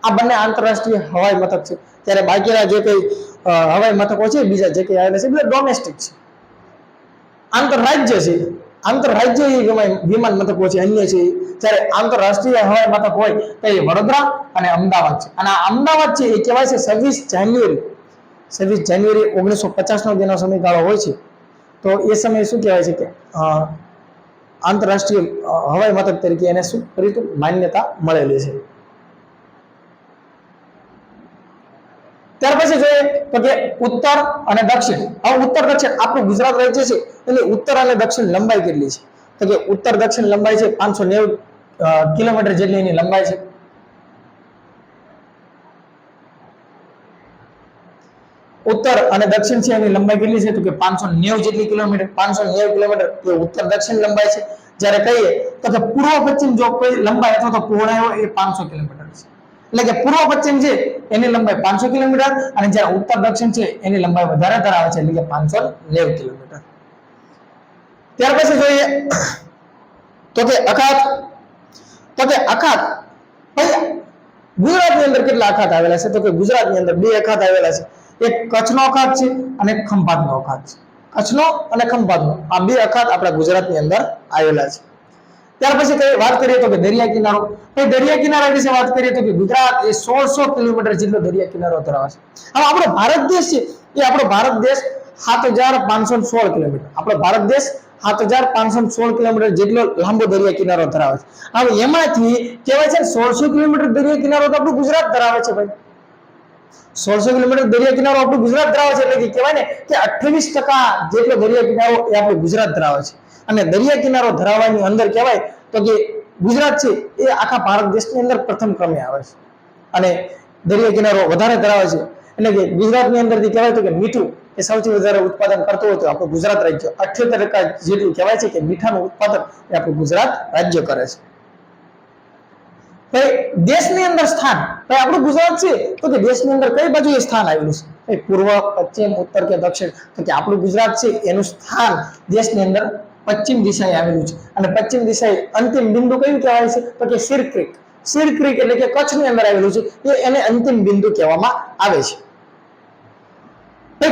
આ બંને આંતરરાષ્ટ્રીય હવાઈ મથક છે. ત્યારે બાકીના જે કઈ હવાઈ મથકો છે બીજા જે કઈ આવેલા છે એટલે ડોમેસ્ટિક છે. આંતરરાજ્ય છે, આંતરરાજ્ય વિમાન મથકો છે અન્ય છે. જ્યારે આંતરરાષ્ટ્રીય હવાઈ મથક હોય તો એ વડોદરા અને અમદાવાદ છે. અને આ અમદાવાદ છે એ કહેવાય છે 26 જાન્યુઆરી 1950 નો જેનો સમયગાળો હોય છે તો એ સમયે શું કહેવાય છે કે આંતરરાષ્ટ્રીય હવાઈ મથક તરીકે એને શું કર્યું માન્યતા મળેલી છે. ત્યાર પછી જોઈએ તો કે ઉત્તર અને દક્ષિણ. હવે ઉત્તર દક્ષિણ આપણું ગુજરાત રાજ્ય છે એની ઉત્તર અને દક્ષિણ લંબાઈ કેટલી છે તો કે ઉત્તર દક્ષિણ લંબાઈ છે 590 કિલોમીટર જેટલી એની લંબાઈ છે. ઉત્તર અને દક્ષિણ છે એની લંબાઈ કેટલી છે તો કે 590 જેટલી કિલોમીટર. 590 કિલોમીટર એ ઉત્તર દક્ષિણ લંબાઈ છે. જ્યારે કહીએ તો કે પૂર્વ પશ્ચિમ જો કોઈ લંબાઈ અથવા તો પહોળાઈ હોય એ 500 કિલોમીટર છે. એટલે કે પૂર્વ પશ્ચિમ છે એની લંબાઈ 500 કિલોમીટર અને જ્યારે ઉત્તર દક્ષિણ છે એની લંબાઈ વધારે ધરાવે છે એટલે કે 590 કિલોમીટર. ત્યાર પછી જોઈએ તો કે અખાત. તો કે અખાત ભાઈ ગુજરાતની અંદર કેટલા અખાત આવેલા છે તો કે ગુજરાતની અંદર 2 અખાત આવેલા છે. એક કચ્છનો અખાત છે અને એક ખંભાતનો અખાત છે. કચ્છનો અને ખંભાતનો આ 2 અખાત આપણા ગુજરાતની અંદર આવેલા છે. ત્યાર પછી કઈ વાત કરીએ તો કે દરિયા કિનારો. એ દરિયા કિનારા વિશે વાત કરીએ તો કે ગુજરાત એ 1600 કિલોમીટર જેટલો દરિયા કિનારો ધરાવે છે. હવે આપણો ભારત દેશ છે એ આપણો ભારત દેશ 7516 કિલોમીટર. આપણો ભારત દેશ 7,516 કિલોમીટર જેટલો લાંબો દરિયા કિનારો ધરાવે છે. હવે એમાંથી કહેવાય છે 1600 કિલોમીટર દરિયા કિનારો તો આપણું ગુજરાત ધરાવે છે ભાઈ. 1600 કિલોમીટર દરિયા કિનારો આપણું ગુજરાત ધરાવે છે, એટલે કે કહેવાય ને કે 28% જેટલો દરિયા કિનારો એ આપણું ગુજરાત ધરાવે છે. અને દરિયા કિનારો ધરાવવાની અંદર કહેવાય તો કે ગુજરાત છે એ આખા ભારત દેશની અંદર પ્રથમ ક્રમે આવે છે. અને દરિયા કિનારો વધારે ધરાવે છે, એટલે કે ગુજરાતની અંદરથી કહેવાય તો કે મીઠું એ સૌથી વધારે ઉત્પાદન કરતું હોય તો આપણું ગુજરાત રાજ્ય 78% જેટલું કહેવાય છે કે મીઠાનું ઉત્પાદન એ આપણું ગુજરાત રાજ્ય કરે છે. દેશની અંદર સ્થાન આપણું ગુજરાત છે તો કે દેશની અંદર કઈ બાજુએ સ્થાન આવેલું છે? પૂર્વ, પશ્ચિમ, ઉત્તર કે દક્ષિણ? તો કે આપણું ગુજરાત છે એનું સ્થાન દેશની અંદર પશ્ચિમ દિશાએ આવેલું છે. અને પશ્ચિમ દિશાએ અંતિમ બિંદુ કયું કહેવાય છે? તો કે સિર ક્રીક. સિર ક્રીક એટલે કે કચ્છની અંદર આવેલું છે, એને અંતિમ બિંદુ કહેવામાં આવે છે.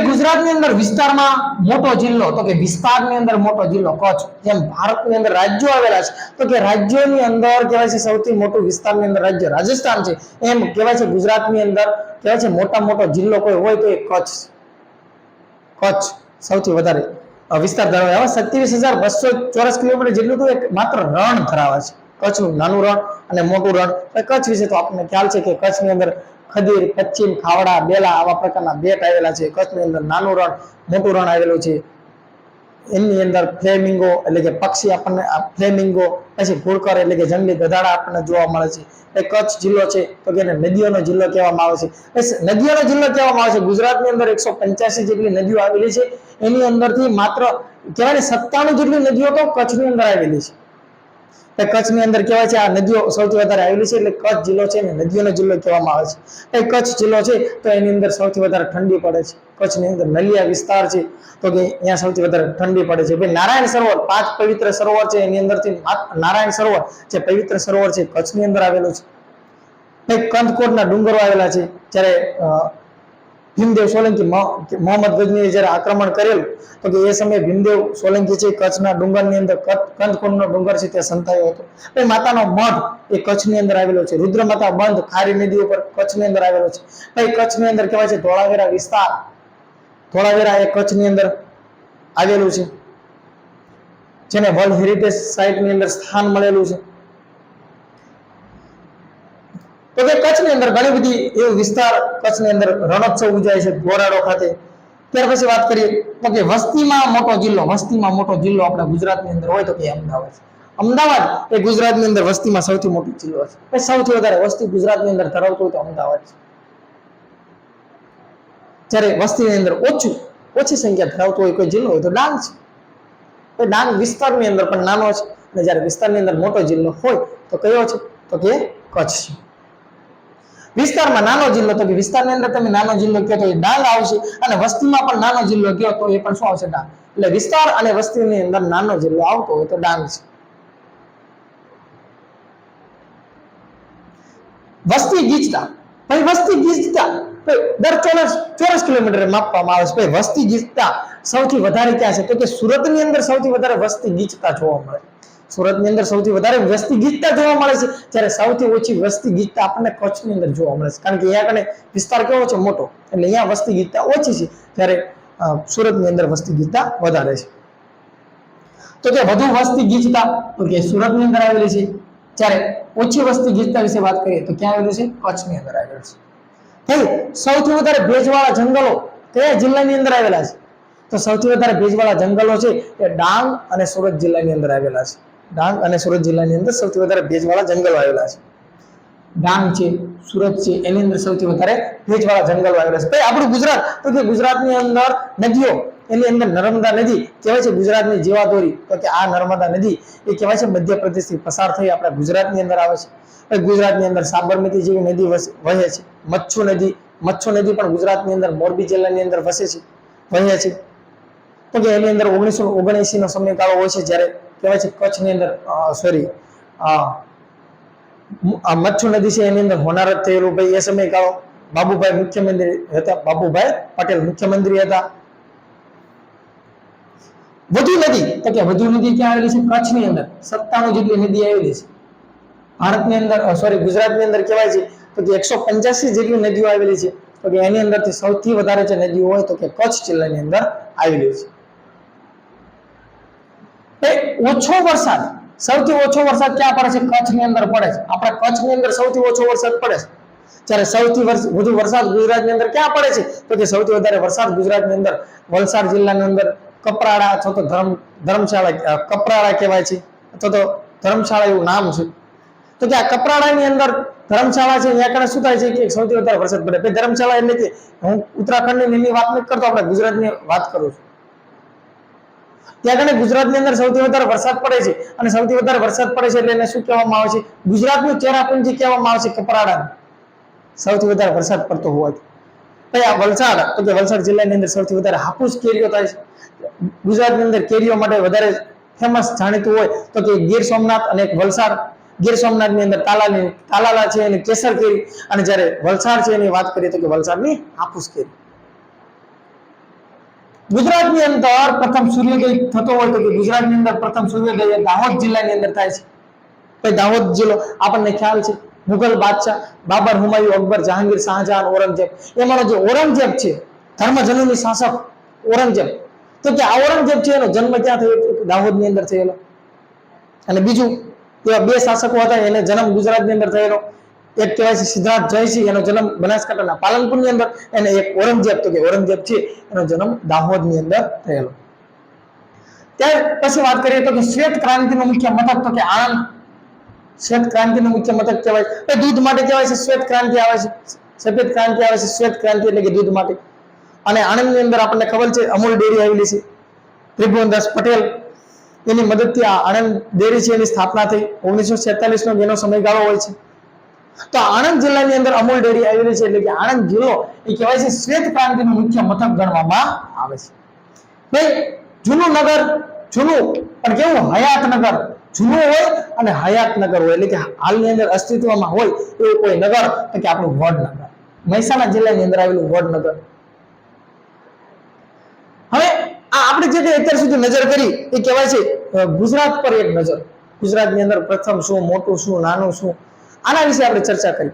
ગુજરાતની અંદર વિસ્તારમાં મોટો જિલ્લો તો કે વિસ્તારની અંદર મોટો જિલ્લો કચ્છ. જેમ ભારતની અંદર રાજ્યો આવેલા છે તો કે રાજ્યોની અંદર કહેવાય છે સૌથી મોટું વિસ્તારની અંદર રાજ્ય રાજસ્થાન છે, એમ કહેવાય છે ગુજરાતની અંદર કહેવાય છે મોટા મોટો જિલ્લો કોઈ હોય તો એ કચ્છ. કચ્છ સૌથી વધારે વિસ્તાર ધરાવે. હવે 27,200 ચોરસ કિલોમીટર જેટલું તો એક માત્ર રણ ધરાવે છે. કચ્છનું નાનું રણ અને મોટું રણ. કચ્છ વિશે તો આપણને ખ્યાલ છે કે કચ્છની અંદર ખદીર, પશ્ચિમ, ખાવડા, બેલા આવા પ્રકારના બેટ આવેલા છે. કચ્છની અંદર નાનું રણ, મોટું રણ આવેલું છે. એની અંદર ફ્લેમિંગો એટલે કે પક્ષી આપણને ફ્લેમિંગો, પછી ઘુડખર એટલે કે જંગલી ગધાડા આપણને જોવા મળે છે. એ કચ્છ જિલ્લો છે તો કે એને નદીઓનો જિલ્લો કહેવામાં આવે છે. નદીઓનો જિલ્લો કહેવામાં આવે છે. ગુજરાતની અંદર 185 જેટલી નદીઓ આવેલી છે, એની અંદરથી માત્ર કહેવાય ને 97 જેટલી નદીઓ તો કચ્છની અંદર આવેલી છે. કચ્છની અંદર કહેવાય છે આ નદીઓ સૌથી વધારે આવેલી છે, એટલે કચ્છ જિલ્લો છે ને નદીઓનો જિલ્લો કહેવામાં આવે છે. કચ્છ જિલ્લો છે તો એની અંદર સૌથી વધારે ઠંડી પડે છે. કચ્છની અંદર નલિયા વિસ્તાર છે તો કે અહીંયા સૌથી વધારે ઠંડી પડે છે. ભાઈ નારાયણ સરોવર 5 પવિત્ર સરોવર છે, એની અંદરથી નારાયણ સરોવર જે પવિત્ર સરોવર છે કચ્છની અંદર આવેલું છે. કંદકોટના ડુંગરો આવેલા છે. જ્યારે ભીમદેવ સોલંકી મોહમ્મદ ગજનીએ જ્યારે આક્રમણ કરેલું તો કે એ સમયે ભીમદેવ સોલંકી છે કચ્છના ડુંગરની અંદર કંદકોટનો ડુંગર છે ત્યાં સંતાયો હતો. એ માતાનો મઢ એ કચ્છની અંદર આવેલો છે. રુદ્રમાતા બંધ ખારી નદી ઉપર કચ્છની અંદર આવેલો છે. ભાઈ કચ્છની અંદર કહેવાય છે ધોળાવીરા વિસ્તાર. ધોળાવીરા એ કચ્છની અંદર આવેલું છે, જેને વર્લ્ડ હેરિટેજ સાઇટની અંદર સ્થાન મળેલું છે. તો કે કચ્છની અંદર ઘણી બધી એવો વિસ્તાર કચ્છની અંદર રણોત્સવ ઉજવાય છે ગોરાડો ખાતે. ત્યાર પછી વાત કરીએ તો કે વસ્તીમાં મોટો જિલ્લો. વસ્તીમાં મોટો જિલ્લો આપણા ગુજરાતની અંદર હોય તો કે અમદાવાદ. અમદાવાદ એ ગુજરાતની અંદર વસ્તીમાં સૌથી મોટો જિલ્લો છે. સૌથી વધારે વસ્તી ગુજરાતની અંદર ધરાવતો હોય તો અમદાવાદ છે. જ્યારે વસ્તીની અંદર ઓછી સંખ્યા ધરાવતો હોય કોઈ જિલ્લો હોય તો ડાંગ છે. ડાંગ વિસ્તારની અંદર પણ નાનો છે, અને જ્યારે વિસ્તારની અંદર મોટો જિલ્લો હોય તો કયો છે? તો કે કચ્છ છે. વિસ્તારમાં નાનો જિલ્લો તો કે વિસ્તારની અંદર તમે નાનો જિલ્લો કહો તો એ ડાંગ આવશે, અને વસ્તીમાં પણ નાનો જિલ્લો કહો તો એ પણ શું આવશે? ડાંગ. એટલે વિસ્તાર અને વસ્તીની અંદર નાનો જિલ્લો આવતો હોય તો ડાંગ છે. વસ્તી ગીચતા. ભાઈ વસ્તી ગીચતા દર ચોરસ કિલોમીટર માપવામાં આવે છે. ભાઈ વસ્તી ગીચતા સૌથી વધારે ક્યાં છે? તો કે સુરતની અંદર સૌથી વધારે વસ્તી ગીચતા જોવા મળે. સુરતની અંદર સૌથી વધારે વસ્તી ગીચતા જોવા મળે છે, જ્યારે સૌથી ઓછી વસ્તી ગીચતા આપણને કચ્છની અંદર જોવા મળે છે. કારણ કે અહીંયા કને વિસ્તાર કેવો છે? મોટો, એટલે અહીંયા વસ્તી ગીચતા ઓછી છે, જ્યારે સુરતની અંદર વસ્તી ગીચતા વધારે છે. તો કે વધુ વસ્તી ગીચતા તો કે સુરતની અંદર આવેલી છે, જ્યારે ઓછી વસ્તી ગીચતા વિશે વાત કરીએ તો ક્યાં આવેલું છે? કચ્છની અંદર આવેલું છે. સૌથી વધારે ભેજવાળા જંગલો કયા જિલ્લાની અંદર આવેલા છે? તો સૌથી વધારે ભેજવાળા જંગલો છે એ ડાંગ અને સુરત જિલ્લાની અંદર આવેલા છે. ડાંગ અને સુરત જિલ્લાની અંદર સૌથી વધારે ભેજવાળા જંગલો આવેલા છે. ડાંગ છે, સુરત છે, એની અંદર સૌથી વધારે ભેજવાળા જંગલો આવેલા છે. ભાઈ આપણું ગુજરાત તો કે ગુજરાતની અંદર નદીઓ, એની અંદર નર્મદા નદી કહેવાય છે ગુજરાતની જીવાદોરી. તો કે આ નર્મદા નદી એ કહેવાય છે મધ્યપ્રદેશથી પસાર થઈ આપણા ગુજરાતની અંદર આવે છે. ગુજરાતની અંદર સાબરમતી જેવી નદી વહે છે. મચ્છુ નદી પણ ગુજરાતની અંદર મોરબી જિલ્લાની અંદર વહે છે. તો કે એની અંદર 1979 નો સમયગાળો હોય છે, જ્યારે કહેવાય છે કચ્છની અંદર મચ્છુ નદી છે એની અંદર હોનારત થયેલું. ભાઈ એ સમયગાળો બાબુભાઈ મુખ્યમંત્રી હતા, બાબુભાઈ પટેલ મુખ્યમંત્રી હતા. વધુ નદી તો કે વધુ નદી ક્યાં આવેલી છે? કચ્છની અંદર 97 જેટલી નદી આવેલી છે. ભારતની અંદર ગુજરાતની અંદર કહેવાય છે તો કે 185 જેટલી નદીઓ આવેલી છે. તો કે એની અંદરથી સૌથી વધારે જે નદીઓ હોય તો કે કચ્છ જિલ્લાની અંદર આવેલી છે. ઓછો વરસાદ, સૌથી ઓછો વરસાદ ક્યાં પડે છે? કચ્છની અંદર પડે છે. આપણા કચ્છની અંદર સૌથી ઓછો વરસાદ પડે છે. જ્યારે સૌથી વધુ વરસાદ ગુજરાતની અંદર ક્યાં પડે છે? તો કે સૌથી વધારે વરસાદ ગુજરાતની અંદર વલસાડ જિલ્લાની અંદર કપરાડા અથવા તો ધર્મશાળા, કપરાડા કહેવાય છે અથવા તો ધર્મશાળા એવું નામ છે. તો કે આ કપરાડાની અંદર ધર્મશાળા છે, ત્યાં કને શું થાય છે કે સૌથી વધારે વરસાદ પડે. ભાઈ ધર્મશાળા એટલે કે હું ઉત્તરાખંડની વાત નથી કરતો, આપણે ગુજરાતની વાત કરું છું. ત્યાં કને ગુજરાતની અંદર સૌથી વધારે વરસાદ પડે છે અને સૌથી વધારે વરસાદ પડે છે એટલે એને શું કહેવામાં આવે છે? ગુજરાતનું ચેરાપુંજી કહેવામાં આવે છે કપરાડા. સૌથી વધારે વરસાદ પડતો હોવાથી. ભાઈ આ વલસાડ, તો કે વલસાડ જિલ્લાની અંદર સૌથી વધારે હાપુસ કેરીઓ થાય છે. ગુજરાતની અંદર કેરીઓ માટે વધારે ફેમસ જાણીતું હોય તો કે ગીર સોમનાથ અને વલસાડ. ગીર સોમનાથની અંદર તાલાલા છે એની કેસર કેરી, અને જ્યારે વલસાડ છે એની વાત કરીએ તો કે વલસાડની હાપુસ કેરી. ગુજરાતની અંદર પ્રથમ સૂર્યોદય થતો હોય તો કે ગુજરાતની અંદર પ્રથમ સૂર્યોદય દાહોદ જિલ્લાની અંદર થાય છે. ભાઈ દાહોદ જિલ્લો આપણને ખ્યાલ છે, મુઘલ બાદશાહ બાબર, હુમાયુ, અકબર, જહાંગીર, શાહજહાન, ઔરંગઝેબ, એમાંનો જે ઔરંગઝેબ છે, ધર્મજનની શાસક ઔરંગઝેબ, તો કે આ ઔરંગઝેબ છે એનો જન્મ ક્યાં થયો? દાહોદની અંદર થયેલો. અને બીજું એવા બે શાસકો હતા, એને જન્મ ગુજરાતની અંદર થયેલો. એક કહેવાય છે સિદ્ધાર્થ જયસિંહ, એનો જન્મ બનાસકાંઠાના પાલનપુરની અંદર, અને એક ઔરંગઝેબ, તો કે ઔરંગઝેબ છે એનો જન્મ દાહોદની અંદર થયેલો. ત્યાર પછી વાત કરીએ તો કે શ્વેત ક્રાંતિનું મુખ્ય મથક તો કે આણંદ. શ્વેત ક્રાંતિનું મુખ્ય મથક કહેવાય. એ દૂધ માટે કહેવાય છે શ્વેત ક્રાંતિ આવે છે, સફેદ ક્રાંતિ આવે છે, શ્વેત ક્રાંતિ એટલે કે દૂધ માટે. અને આણંદની અંદર આપણને ખબર છે અમૂલ ડેરી આવેલી છે. ત્રિભુવનદાસ પટેલ એની મદદથી આ આણંદ ડેરી છે એની સ્થાપના થઈ. 1946 નો એનો સમયગાળો હોય છે. તો આણંદ જિલ્લાની અંદર અમૂલ ડેરી આવેલી છે, એટલે કે આણંદ જિલ્લો એ કહેવાય છે શ્વેત ક્રાંતિનું મુખ્ય મથક ગણવામાં આવે છે. ભાઈ જૂનું નગર, જૂનું પણ કેવું? હયાતનગર. જૂનું હોય અને હયાતનગર હોય, એટલે કે હાલની અંદર અસ્તિત્વમાં હોય એવું કોઈ નગર તો કે આપણું વડનગર. મહેસાણા જિલ્લાની અંદર આવેલું વડનગર. હવે આપણે જે અત્યાર સુધી નજર કરી એ કહેવાય છે ગુજરાત પર એક નજર. ગુજરાતની અંદર પ્રથમ શું, મોટું શું, નાનું શું, આના વિશે આપણે ચર્ચા કરી.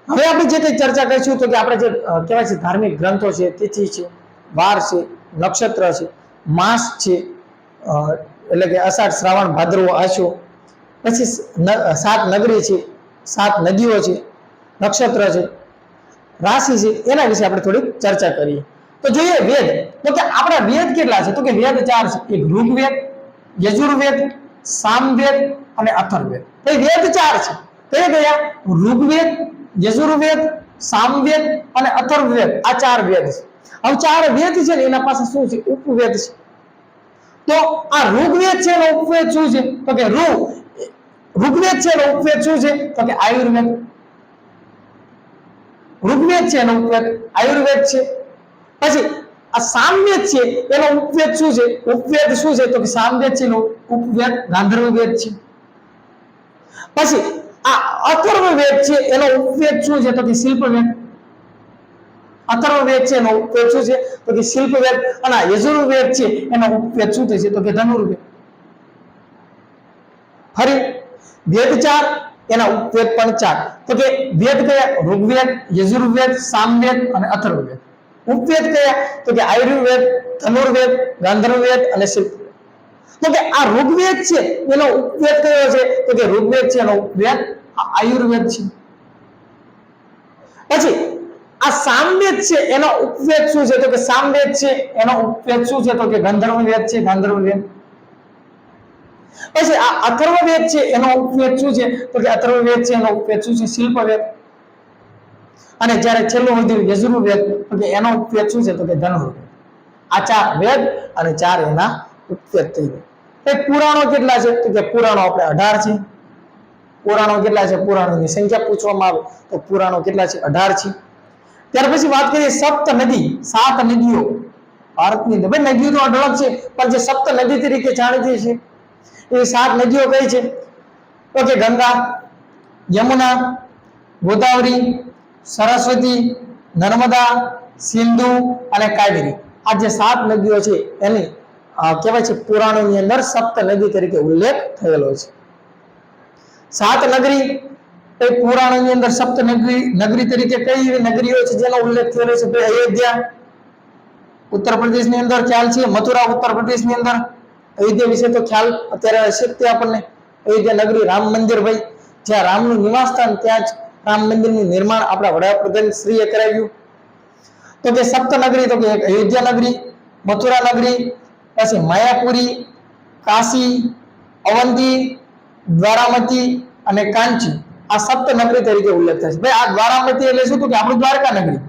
હવે આપણે જે કંઈ ચર્ચા કરીશું તો કે આપણે જે કહેવાય છે ધાર્મિક ગ્રંથો છે, તિથિ છે, વાર છે, નક્ષત્ર છે, માસ છે, એટલે કે અષાઢ, શ્રાવણ, ભાદરવો, આસો, પછી 7 નગરી છે, 7 નદીઓ છે, નક્ષત્ર છે, રાશિ છે, એના વિશે આપણે થોડીક ચર્ચા કરીએ. તો જોઈએ વેદ, તો કે આપણા વેદ કેટલા છે? તો કે વેદ 4 છે. એક ઋગ્વેદ, યજુર્વેદ, સામવેદ અને અથર્વવેદ. એ વેદ 4 છે. કયા કયા? ઋગ્વેદ, યજુર્વેદ, સામવેદ અને અથર્વવેદ. આ 4 વેદ છે. હવે 4 વેદ છે ને એના પાસે શું છે? ઉપવેદ છે. તો આ ઋગ્વેદ છે એનો ઉપવેદ શું છે? તો કે ઋગ્વેદ છે એનો ઉપવેદ શું છે? તો કે આયુર્વેદ. ઋગ્વેદ છે એનો ઉપવેદ આયુર્વેદ છે. પછી આ સામવેદ છે એનો ઉપવેદ શું છે? ઉપવેદ શું છે? તો કે સામવેદ છે એનો ઉપવેદ ગાંધર્વવેદ છે. પછી આ અથર્વવેદ છે એનો ઉપવેદ શું છે? તો કે શિલ્પવેદ. અથર્વવેદ છે એનો ઉપવેદ શું છે? તો કે શિલ્પવેદ. અને યજુર્વેદ છે એનો ઉપવેદ શું થશે? તો કે ધનુર્વેદ. ફરી વેદ 4, એના ઉપવેદ પણ 4. તો કે વેદ કયા? ઋગ્વેદ, યજુર્વેદ, સામવેદ અને અથર્વવેદ. ઉપવેદ કયા? તો કે આયુર્વેદ, ધનુર્વેદ, ગાંધર્વવેદ અને શિલ્પવેદ. તો કે આ ઋગ્વેદ છે એનો ઉપવેદ કયો છે? તો કે ઋગ્વેદ છે એનો ઉપવેદ આયુર્વેદ છે. પછી આ સામવેદ છે એનો ઉપવેદ શું છે? તો કે સામવેદ છે એનો ઉપવેદ શું છે? તો કે ગંધર્વવેદ છે, ગાંધર્વવેદ. પછી આ અથર્વવેદ છે એનો ઉપવેદ શું છે? તો કે અથર્વવેદ છે એનો ઉપવેદ શું છે? શિલ્પવેદ. અને જ્યારે છેલ્લું વધ્યું યજુર્વેદ, તો કે એનો ઉપવેદ શું છે? તો કે ધનુર્વેદ. આ 4 વેદ અને 4 એના ઉપવેદ થઈ ગયા. પુરાણો કેટલા છે? તો કે પુરાણો આપણે 18 છે. પુરાણો કેટલા છે? પુરાણોની સંખ્યા પૂછવામાં આવે તો પુરાણો કેટલા છે? 18 છે. ત્યાર પછી વાત કરીએ સપ્ત નદી, 7 નદીઓ ભારતની અંદર. ભાઈ નદીઓ તો અઢળક છે, પણ જે સપ્ત નદી તરીકે જાણીતી છે એ 7 નદીઓ કઈ છે? તો કે ગંગા, યમુના, ગોદાવરી, સરસ્વતી, નર્મદા, સિંધુ અને કાવેરી. આ જે 7 નદીઓ છે એની કહેવાય છે પુરાણોની અંદર સપ્ત નદી તરીકે ઉલ્લેખ થયેલો છે. 7 નગરી એ પુરાણોની અંદર સપ્ત નગરી તરીકે કઈ એવી નગરીઓ છે જેનો ઉલ્લેખ થયેલો છે? અયોધ્યા ઉત્તર પ્રદેશની અંદર ખ્યાલ છે, મથુરા ઉત્તર પ્રદેશની અંદર, અયોધ્યા વિશે તો ખ્યાલ અત્યારે હશે જ તે આપણને. અયોધ્યા નગરી, રામ મંદિર, ભાઈ જ્યાં રામનું નિવાસ સ્થાન, ત્યાં જ રામ મંદિરનું નિર્માણ આપણા વડાપ્રધાન શ્રીએ કરાવ્યું. તો કે સપ્તનગરી, તો કે અયોધ્યા નગરી, મથુરા નગરી, પછી માયાપુરી, કાશી, અવંતી, દ્વારામતી અને કાંચી, આ સપ્તનગરી તરીકે ઉલ્લેખ થાય છે. ભાઈ આ દ્વારામતી એટલે શું? તો કે આપણું દ્વારકા નગરી.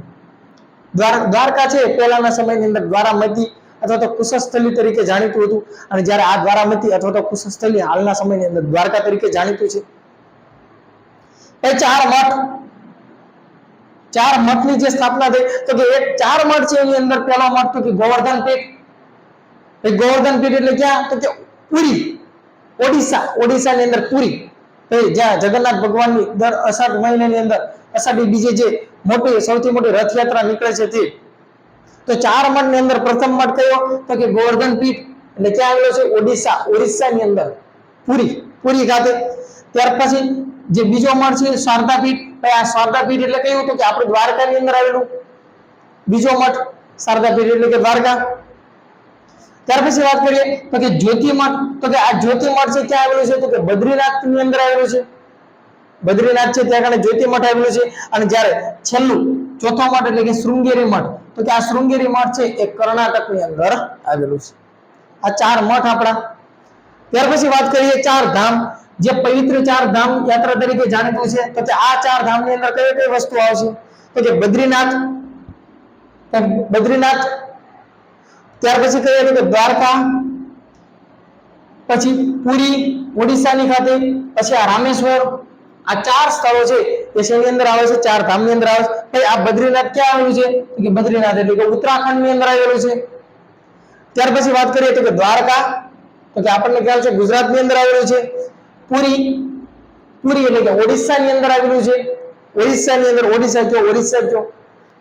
દ્વારકા છે પહેલાના સમયની અંદર દ્વારામતી અથવા તો કુશસ્થલી તરીકે જાણીતું હતું, અને જ્યારે આ દ્વારામતી અથવા તો કુશસ્થલી હાલના સમયની અંદર દ્વારકા તરીકે જાણીતું છે. એ ચાર મઠની જે સ્થાપના થઈ, તો કે એક 4 મઠ છે. એની અંદર પહેલો મઠ તો કે ગોવર્ધન પીઠ. એ ગોવર્ધન પીઠ એટલે ક્યાં? તો કે પુરી, ઓડિશાની અંદર પુરી, જ્યાં જગન્નાથ ભગવાનની દર અષાઢ મહિનાની અંદર અષાઢી બીજે જે સૌથી મોટી રથયાત્રા નીકળે છે તે. તો 4 મઠની અંદર પ્રથમ મઠ કયો? તો કે ગોવર્ધન પીઠ. એટલે ક્યાં આવેલો છે? ઓડિશાની અંદર પુરી ખાતે. ત્યાર પછી જે બીજો મઠ છે શારદા પીઠ. આ શારદા પીઠ એટલે કયું? તો કે આપણે દ્વારકાની અંદર આવેલું બીજો મઠ શારદા પીઠ એટલે કે દ્વારકા. ત્યાર પછી વાત કરીએ તો કે જ્યોતિ મઠ. તો કે આ જ્યોતિ મઠ છે ક્યાં આવેલું છે? તો કે બદ્રીનાથની અંદર આવેલું છે. બદ્રીનાથ છે ત્યાં આગળ જ્યોતિ મઠ આવેલું છે. અને જ્યારે છેલ્લું ચોથો મઠ એટલે કે શૃંગેરી મઠ, તો કે આ શૃંગેરી મઠ છે એ કર્ણાટકની અંદર આવેલું છે. આ 4 મઠ આપણા. ત્યાર પછી વાત કરીએ 4 ધામ, જે પવિત્ર 4 ધામ યાત્રા તરીકે જાણીતું છે. તો કે આ 4 ધામની અંદર કઈ કઈ વસ્તુ આવશે? તો કે બદ્રીનાથ, ત્યાર પછી કહીએ તો કે દ્વારકા, પછી પુરી ઓડિશાની ખાતે, પછી આ રામેશ્વર. આ 4 સ્થળો છે એ શેની અંદર આવે છે? 4 ધામની અંદર આવે છે. ભાઈ આ બદ્રીનાથ ક્યાં આવેલું છે? તો કે બદ્રીનાથ એટલે કે ઉત્તરાખંડની અંદર આવેલું છે. ત્યાર પછી વાત કરીએ તો કે દ્વારકા, તો કે આપણને ખ્યાલ છે ગુજરાતની અંદર આવેલું છે. પુરી એટલે કે ઓડિશાની અંદર આવેલું છે. ઓડિશા કયો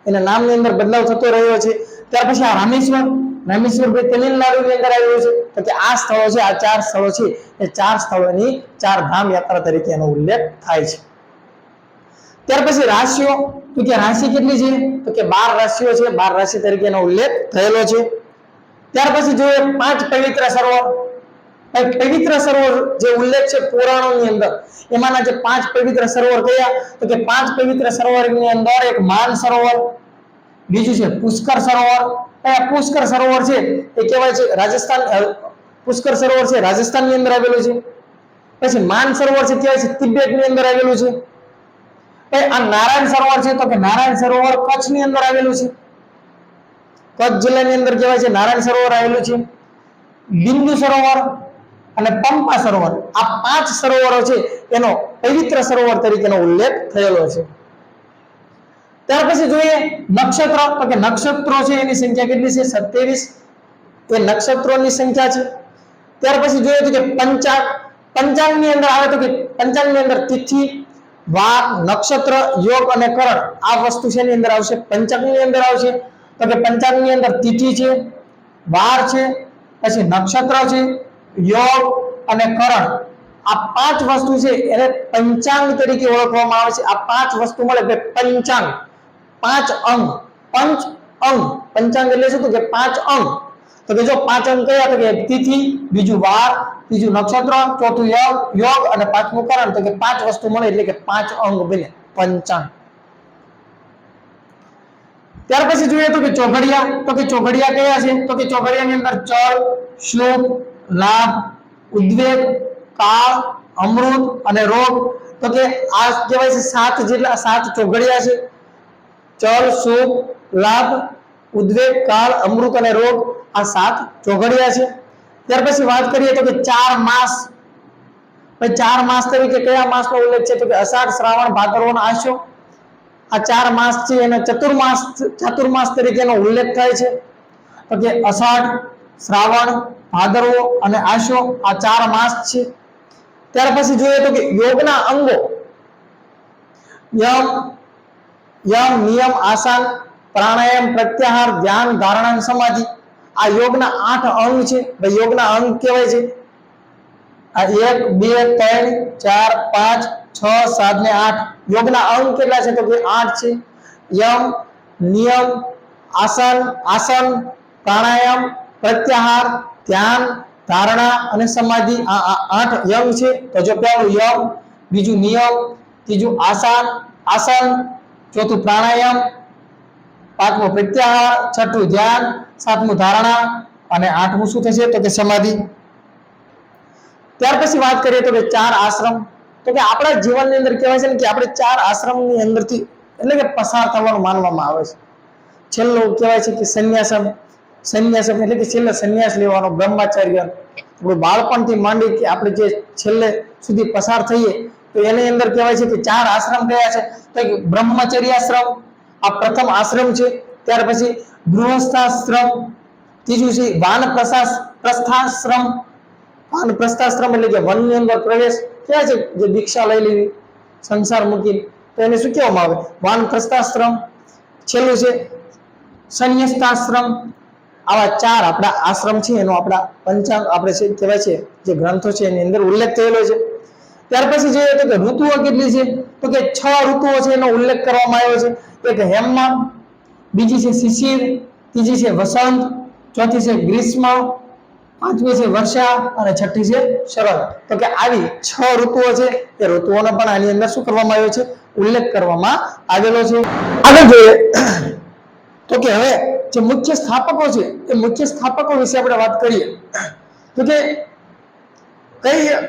એના નામની અંદર બદલાવ થતો રહ્યો છે. ત્યાર પછી આ રામેશ્વર ભાઈ તમિલનાડુની અંદર આવેલું છે. તો કે આ સ્થળો છે, આ 4 સ્થળો છે એ 4 સ્થળોની 4 ધામ યાત્રા તરીકે એનો ઉલ્લેખ થાય છે. ત્યાર પછી રાશિઓ, તો કે રાશિ કેટલી છે? તો કે 12 રાશિઓ છે. 12 રાશિ તરીકે એનો ઉલ્લેખ થયેલો છે. ત્યાર પછી જોઈએ 5 પવિત્ર સરોવર. પવિત્ર સરોવર જે ઉલ્લેખ છે પુરાણોની અંદર, એમાંના જે 5 પવિત્ર સરોવર કયા? તો કે 5 પવિત્ર સરોવરની અંદર એક માન સરોવર, બીજું છે પુષ્કર સરોવર. પુષ્કર સરોવર છે એ કહેવાય છે રાજસ્થાન, પુષ્કર સરોવર છે રાજસ્થાનની અંદર આવેલું છે. પછી માન સરોવર છે કહેવાય છે તિબેટની અંદર આવેલું છે. આ નારાયણ સરોવર છે, તો કે નારાયણ સરોવર કચ્છની અંદર આવેલું છે. કચ્છ જિલ્લાની અંદર કહેવાય છે નારાયણ સરોવર આવેલું છે. બિંદુ સરોવર અને પંપા સરોવર, આ 5 સરોવરો છે એનો પવિત્ર સરોવર તરીકેનો ઉલ્લેખ થયેલો છે. ત્યાર પછી જોઈએ નક્ષત્ર, તો કે નક્ષત્રો છે એની સંખ્યા કેટલી છે? 27 એ નક્ષત્રોની સંખ્યા છે. ત્યાર પછી જોઈએ તો કે પંચાંગની અંદર આવે, તો કે પંચાંગની અંદર તિથિ, વાર, નક્ષત્ર, યોગ અને કરણ, આ વસ્તુ છે એની અંદર આવશે. પંચાંગની અંદર આવશે તો કે પંચાંગની અંદર તિથિ છે, વાર છે, પછી નક્ષત્ર છે, યોગ અને કરણ, આ 5 વસ્તુ છે એને પંચાંગ તરીકે ઓળખવામાં આવે છે. આ 5 વસ્તુ મળે એટલે પંચાંગ, 5 અંગ, પંચાંગ એટલે શું? તો કે 5 અંગ. તો કે જો 5 અંગ કયા? તો કે તિથિ, બીજું વાર, ત્રીજું નક્ષત્ર, ચોથું યોગ અને પાંચમું કરણ. તો કે 5 વસ્તુ મળે એટલે કે 5 અંગ બને પંચાંગ. ત્યાર પછી જોઈએ તો કે ચોઘડિયા, તો કે ચોઘડિયા કયા છે? તો કે ચોઘડિયાની અંદર ચલ, શુભ, લાભ, ઉદ્વેગ, કાળ, અમૃત અને રોગ. તો કે આ કહેવાય છે 7 ચોઘડિયા છે. ચલ, શુભ, લાભ, ઉદ્વેગ, કાળ, અમૃત અને રોગ, આ 7 ચોઘડિયા છે. ત્યાર પછી વાત કરીએ તો કે 4 માસ. ભાઈ 4 માસ તરીકે કયા માસનો ઉલ્લેખ છે? તો કે અષાઢ, શ્રાવણ, ભાદરવો અને આસો. આ 4 માસ છે એને ચાતુર્માસ તરીકેનો ઉલ્લેખ થાય છે. તો કે અષાઢ, શ્રાવણ, ભાદરવો અને આસો, આ 4 માસ છે. ત્યાર પછી જોઈએ તો કે યોગના અંગો, યમ, નિયમ, આસન, પ્રાણાયામ, પ્રત્યાહાર, ધ્યાન, ધારણા અને સમાધિ, આ યોગના 8 અંગ છે. ભાઈ યોગના અંગ કહેવાય છે આ 1 2 3 4 5 6 7 ને 8 યોગના અંગ કેટલા છે? તો કે 8 છે. યમ, નિયમ, આસન, પ્રાણાયામ, પ્રત્યાહાર, ધ્યાન, ધારણા અને સમાધિ આ 8 યમ છે. તો જો પહેલું યમ, બીજું નિયમ, ત્રીજું આસન, ચોથું પ્રાણાયામ, પાંચમું પ્રત્યાહાર, છઠ્ઠું ધ્યાન, સાતમું ધારણા અને આઠમું શું થશે તો કે સમાધિ. ત્યાર પછી વાત કરીએ તો કે 4 આશ્રમ. તો કે આપણા જીવનની અંદર કહેવાય છે ને કે આપણે 4 આશ્રમની અંદરથી એટલે કે પસાર થવાનું માનવામાં આવે છે. છેલ્લું કહેવાય છે કે સંન્યાસમ એટલે કે છેલ્લે સંન્યાસ લેવાનો, બ્રહ્મચર્ય. બાળપણથી માંડી કે આપણે જે છેલ્લે સુધી પસાર થઈએ તો એની અંદર કહેવાય છે કે 4 આશ્રમ કયા છે તો કે બ્રહ્મચર્યાશ્રમ આ પ્રથમ આશ્રમ છે. ત્યાર પછી ગૃહસ્થાશ્રમ, ત્રીજું છે વાનપ્રસ્થાશ્રમ. વાનપ્રસ્થાશ્રમ એટલે કે વનની અંદર પ્રવેશ કહેવાય છે, જે દીક્ષા લઈ લેવી સંસાર મૂકી, તો એને શું કહેવામાં આવે? વાનપ્રસ્થાશ્રમ. છેલ્લું છે સંન્યસ્તાશ્રમ. આવા 4 આપણા આશ્રમ છે એનો આપણા પંચાંગ આપણે છે કહેવાય છે જે ગ્રંથો છે એની અંદર ઉલ્લેખ થયેલો છે. ત્યાર પછી જોઈએ તો કે ઋતુઓ કેટલી છે તો કે 6 ઋતુઓ છે એનો ઉલ્લેખ કરવામાં આવ્યો છે. એક હેમંત, બીજી છે શિશિર, ત્રીજી છે વસંત, ચોથી છે ગ્રીષ્મ, પાંચમી છે વર્ષા અને છઠ્ઠી છે શરદ. તો કે આવી 6 ઋતુઓ છે એ ઋતુઓનો પણ આની અંદર શું કરવામાં આવ્યો છે? ઉલ્લેખ કરવામાં આવેલો છે. આગળ જોઈએ તો કે હવે જે મુખ્ય સ્થાપકો છે એ મુખ્ય સ્થાપકો વિશે આપણે વાત કરીએ તો કે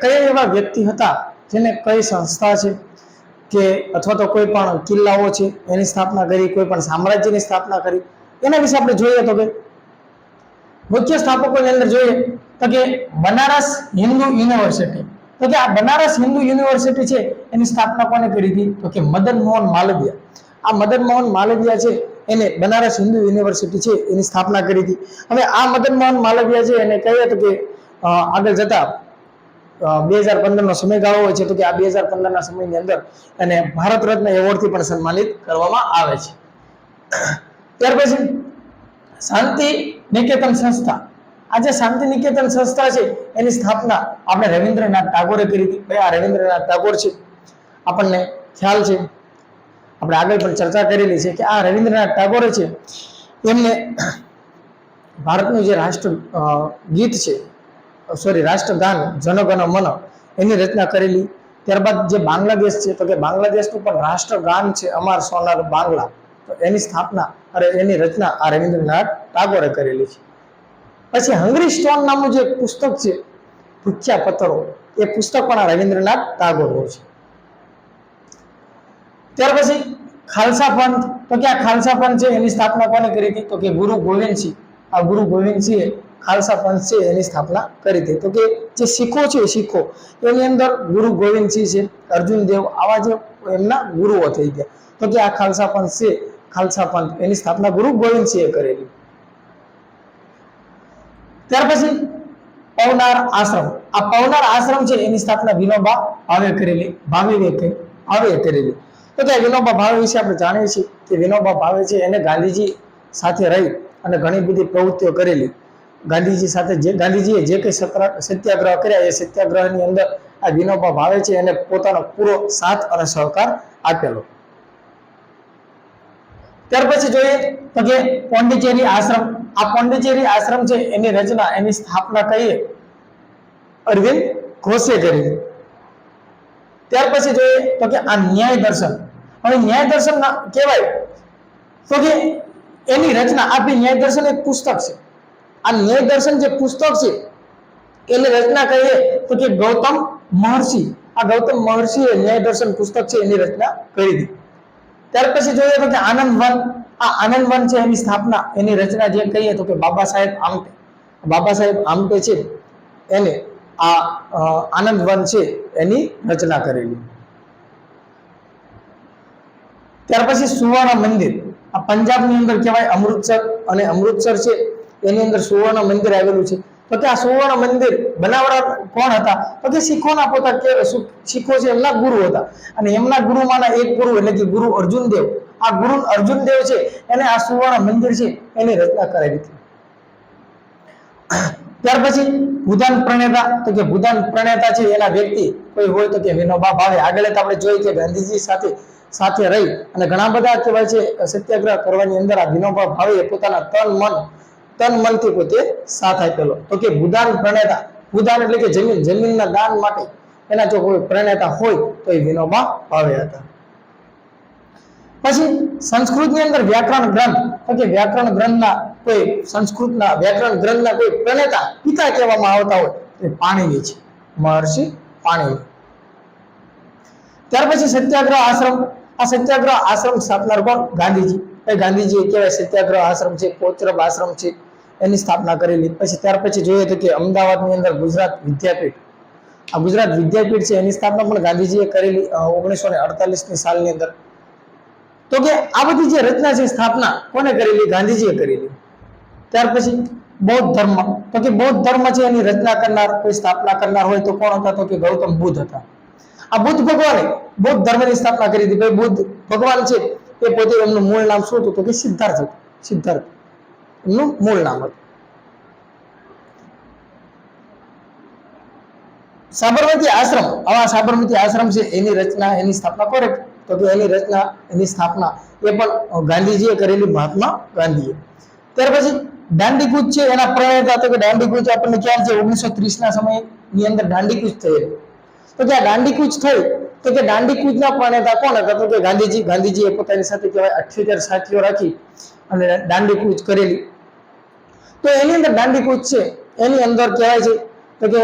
કઈ એવા વ્યક્તિ હતા જેને કઈ સંસ્થા છે કે અથવા તો કોઈ પણ કિલ્લાઓ છે એની સ્થાપના કરી, કોઈ પણ સામ્રાજ્યની સ્થાપના કરી, એના વિશે આપણે જોઈએ તો કે મુખ્ય સ્થાપકોની અંદર જોઈએ તો કે બનારસ હિન્દુ યુનિવર્સિટી. તો કે આ બનારસ હિન્દુ યુનિવર્સિટી છે એની સ્થાપના કોને કરી હતી તો કે મદન મોહન માલવીય. આ મદન મોહન માલવીય છે એને બનારસ હિન્દુ યુનિવર્સિટી છે એની સ્થાપના કરી હતી. હવે આ મદન મોહન માલવીય છે એને કહે તો કે આગળ જતા 2015 નો સમયગાળો હોય છે તો કે આ 2015 ના સમયની અંદર એને ભારત રત્ન એવોર્ડથી પણ સન્માનિત કરવામાં આવે છે. ત્યાર પછી શાંતિ નિકેતન સંસ્થા. આ જે શાંતિ નિકેતન સંસ્થા છે એની સ્થાપના આપણે રવિન્દ્રનાથ ટાગોરે કરી હતી. ભાઈ આ રવિન્દ્રનાથ ટાગોર છે આપણને ખ્યાલ છે, આપણે આગળ પણ ચર્ચા કરેલી છે કે આ રવિન્દ્રનાથ ટાગોરે છે એમને ભારતનું જે રાષ્ટ્ર ગીત છે રાષ્ટ્રગાન જન ગણ મન એની રચના કરેલી. ત્યારબાદ જે બાંગ્લાદેશ છે તો કે બાંગ્લાદેશનું પણ રાષ્ટ્રગાન છે અમાર સોનાર બાંગ્લા, તો એની સ્થાપના એની રચના આ રવિન્દ્રનાથ ટાગોરે કરેલી છે. પછી હંગરી સ્ટોન નામનું જે પુસ્તક છે ભૂખ્યા પત્તરો, એ પુસ્તક પણ આ રવિન્દ્રનાથ ટાગોરનું છે. ત્યાર પછી ખાલસા પંથ. તો કે આ ખાલસા પંથ છે એની સ્થાપના કોને કરી હતી તો કે ગુરુ ગોવિંદસિંહ. આ ગુરુ ગોવિંદસિંહે ખાલસા પંથ છે એની સ્થાપના કરી હતી. તો કે જે શીખો છે શીખો એની અંદર ગુરુ ગોવિંદસિંહ છે, અર્જુન દેવ, આવા જે એમના ગુરુઓ થઈ ગયા. તો કે આ ખાલસા પંથ છે, ખાલસા પંથ એની સ્થાપના ગુરુ ગોવિંદસિંહે કરેલી. ત્યાર પછી પવનાર આશ્રમ. આ પવનાર આશ્રમ છે એની સ્થાપના વિનોબા ભાવે કરેલી. ભાવે કરેલી. તો કે વિનોબા ભાવે વિશે આપણે જાણીએ છીએ કે વિનોબા ભાવે છે એને ગાંધીજી સાથે રહી અને ઘણી બધી પ્રવૃત્તિઓ કરેલી. ગાંધીજીએ જે કંઈ સત્યાગ્રહ કર્યા એ સત્યાગ્રહની અંદર આ વિનોબા ભાવે છે એને પોતાનો પૂરો સાથ અને સહકાર આપેલો. ત્યાર પછી જોઈએ તો કે પોંડિચેરી આશ્રમ. આ પોંડિચેરી આશ્રમ છે એની રચના એની સ્થાપના કહીએ અરવિંદ ઘોષે કરી. ત્યાર પછી જોઈએ તો કે આ ન્યાય દર્શન. હવે ન્યાય દર્શન કહેવાય તો કે એની રચના આપી. ન્યાય દર્શન એક પુસ્તક છે. આ ન્યાય દર્શન જે પુસ્તક છે એની રચના કહીએ તો કે ગૌતમ મહર્ષિ. આ ગૌતમ મહર્ષિએ ન્યાય દર્શન પુસ્તક છે એની રચના કરી હતી. ત્યાર પછી જોઈએ તો કે આનંદ વન. આ આનંદ વન છે એની સ્થાપના એની રચના જે કહીએ તો કે બાબા સાહેબ આમટે છે એને આ આનંદ વન છે એની રચના કરેલી. ત્યાર પછી સુવર્ણ મંદિર. આ પંજાબની અંદર કહેવાય અમૃતસર, અને અમૃતસર છે એની અંદર સુવર્ણ મંદિર આવેલું છે. તો કે આ સુવર્ણ મંદિર બનાવનાર કોણ હતા તો કે શીખોના શીખો છે એમના ગુરુ હતા. અને એમના ગુરુમાંના એક ગુરુ એટલે કે ગુરુ અર્જુન દેવ. આ ગુરુ અર્જુન દેવ છે એને આ સુવર્ણ મંદિર છે એની રચના કરેલી હતી. ત્યાર પછી ભૂદાન પ્રણેતા. તો કે ભૂદાન પ્રણેતા છે એના વ્યક્તિ કોઈ હોય તો કે વિનોબા ભાવે. આગળ આપણે જોઈએ કે ગાંધીજી સાથે રહી અને ઘણા બધા કહેવાય છે સત્યાગ્રહ કરવાની અંદર આ વિનોબા ભાવે પોતાના તન મનથી પોતે સાથ આપેલો. તો કે ભૂદાન પ્રણેતા ભૂદાન એટલે કે જમીનના દાન માટે એના જો કોઈ પ્રણેતા હોય તો એ વિનોબા ભાવે હતા. પછી સંસ્કૃતની અંદર વ્યાકરણ ગ્રંથ, તો કે વ્યાકરણ ગ્રંથના કોઈ સંસ્કૃતના વ્યાકરણ ગ્રંથના કોઈ પ્રણેતા પિતા કહેવામાં આવતા હોય તો પાણીની છે, મહર્ષિ પાણીની. ત્યાર પછી સત્યાગ્રહ આશ્રમ. આ સત્યાગ્રહ આશ્રમ સ્થાપનાર કોણ? ગાંધીજી. એ ગાંધીજી કહેવાય સત્યાગ્રહ આશ્રમ છે, કોચરબ આશ્રમ છે, એની સ્થાપના કરેલી. પછી ત્યાર પછી જોઈએ તો કે અમદાવાદની અંદર ગુજરાત વિદ્યાપીઠ, આ ગુજરાત વિદ્યાપીઠ છે એની સ્થાપના પણ ગાંધીજીએ કરેલી 1948ની સાલની અંદર. તો કે આ બધી જે રચના છે સ્થાપના કોને કરેલી? ગાંધીજીએ કરેલી. ત્યાર પછી બૌદ્ધ ધર્મ, તો કે બૌદ્ધ ધર્મ છે એની રચના કરનાર કોઈ સ્થાપના કરનાર હોય તો કોણ હતા? તો કે ગૌતમ બુદ્ધ હતા. આ બુદ્ધ ભગવાને બૌદ્ધ ધર્મની સ્થાપના કરી હતી. ભાઈ બુદ્ધ ભગવાન છે એ પોતે એમનું મૂળ નામ શું હતું? તો કે સિદ્ધાર્થ હતું. સિદ્ધાર્થ એમનું મૂળ નામ હતું. સાબરમતી આશ્રમ, આવા સાબરમતી આશ્રમ છે એની રચના એની સ્થાપના કોને? તો કે એની રચના એની સ્થાપના એ પણ ગાંધીજીએ કરેલી, મહાત્મા ગાંધીએ. ત્યાર પછી દાંડીકૂચ છે એના પ્રણેતા, તો કે દાંડીકૂચ આપણને ખ્યાલ છે 1930 ના સમયની અંદર દાંડીકૂચ થયેલી. તો કે આ દાંડીકૂચ થઈ, તો કે દાંડીકૂચના પ્રણેતા કોણ હતા? તો કે ગાંધીજી. ગાંધીજીએ પોતાની સાથે કહેવાય 78 સાથીઓ રાખી અને દાંડીકૂચ કરેલી. તો એની અંદર દાંડીકૂચ છે એની અંદર કહેવાય છે તો કે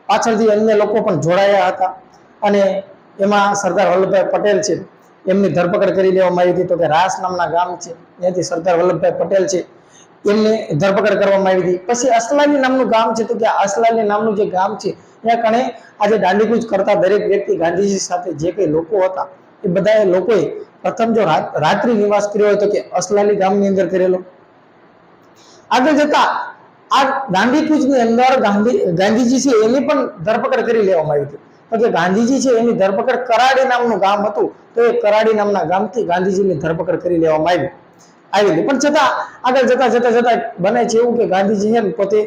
પાછળથી અન્ય લોકો પણ જોડાયા હતા અને એમાં સરદાર વલ્લભભાઈ પટેલ છે એમની ધરપકડ કરી લેવામાં આવી હતી. તો કે રાસ નામના ગામ છે ત્યાંથી સરદાર વલ્લભભાઈ પટેલ છે એમની ધરપકડ કરવામાં આવી હતી. પછી અસલાલી નામનું ગામ છે, તો કે અસલાલી નામનું જે ગામ છે ત્યાં કણે આજે દાંડીકૂચ કરતા દરેક વ્યક્તિ ગાંધીજી સાથે જે કઈ લોકો હતા એ બધા લોકોએ પ્રથમ જો રાત્રિ નિવાસ કર્યો હોય તો કે અસલાલી ગામની અંદર કરેલો. આગળ જતા આ દાંડીકૂચની અંદર ગાંધીજી છે એની પણ ધરપકડ કરી લેવામાં આવી હતી. તો કે ગાંધીજી છે એની ધરપકડ કરાડી નામનું ગામ હતું, તો એ કરાડી નામના ગામથી ગાંધીજીની ધરપકડ કરી લેવામાં આવેલી. પણ છતાં આગળ જતા બને છે એવું કે ગાંધીજી છે પોતે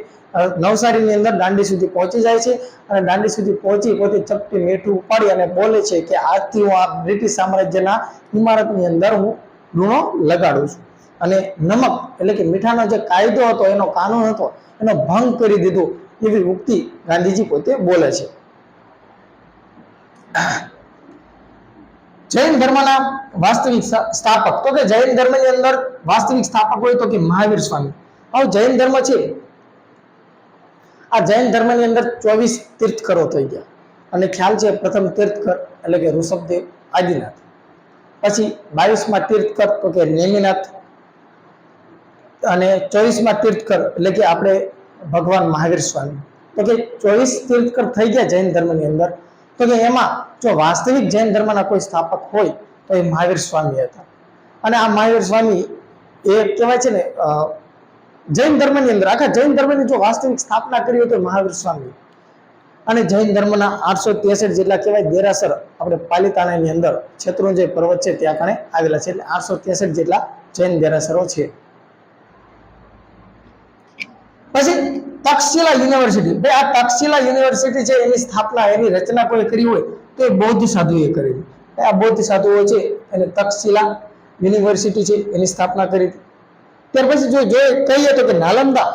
નવસારીની અંદર દાંડી સુધી પહોંચી જાય છે અને દાંડી સુધી પહોંચી પોતે ચપટી મીઠું ઉપાડી અને બોલે છે કે આજથી હું આ બ્રિટિશ સામ્રાજ્યના ઇમારતની અંદર હું લૂણો લગાડું છું અને નમક એટલે કે મીઠાનો જે કાયદો હતો એનો કાનૂન હતો એનો ભંગ કરી દીધો, એવી ઉક્તિ ગાંધીજી પોતે બોલે છે. જૈન ધર્મના વાસ્તવિક સ્થાપક, તો કે જૈન ધર્મની અંદર વાસ્તવિક સ્થાપક હોય તો કે મહાવીર સ્વામી. હવે જૈન ધર્મ છે આ જૈન ધર્મની અંદર 24 તીર્થકરો થઈ ગયા અને ખ્યાલ છે પ્રથમ તીર્થકર એટલે કે ઋષભદેવ આદિનાથ. પછી 22મા તીર્થકર તો કે નેમિનાથ અને 24મા તીર્થકર એટલે કે આપણે ભગવાન મહાવીર સ્વામી. તો કે 24 તીર્થકર થઈ ગયા જૈન ધર્મની અંદર. તો કે એમાં જો વાસ્તવિક જૈન ધર્મના કોઈ સ્થાપક હોય તો એ મહાવીર સ્વામી હતા. અને આ મહાવીર સ્વામી એ કહેવાય છે ને જૈન ધર્મની અંદર આખા જૈન ધર્મની જો વાસ્તવિક સ્થાપના કરી હોય તો મહાવીર સ્વામી. અને જૈન ધર્મના 863 જેટલા કહેવાય દેરાસર આપણે પાલિતાણાની અંદર શેત્રુંજય પર્વત છે ત્યાં કણે આવેલા છે, એટલે 863 જેટલા જૈન દેરાસરો છે. પછી તક્ષશિલા યુનિવર્સિટી, ભાઈ આ તક્ષશિલા યુનિવર્સિટી છે એની સ્થાપના એની રચના કોઈ કરી હોય તો એ બૌદ્ધ સાધુએ કરેલી. આ બૌદ્ધ સાધુઓ છે એને તક્ષશિલા યુનિવર્સિટી છે એની સ્થાપના કરી. ત્યાર પછી જો કહીએ તો કે નાલંદા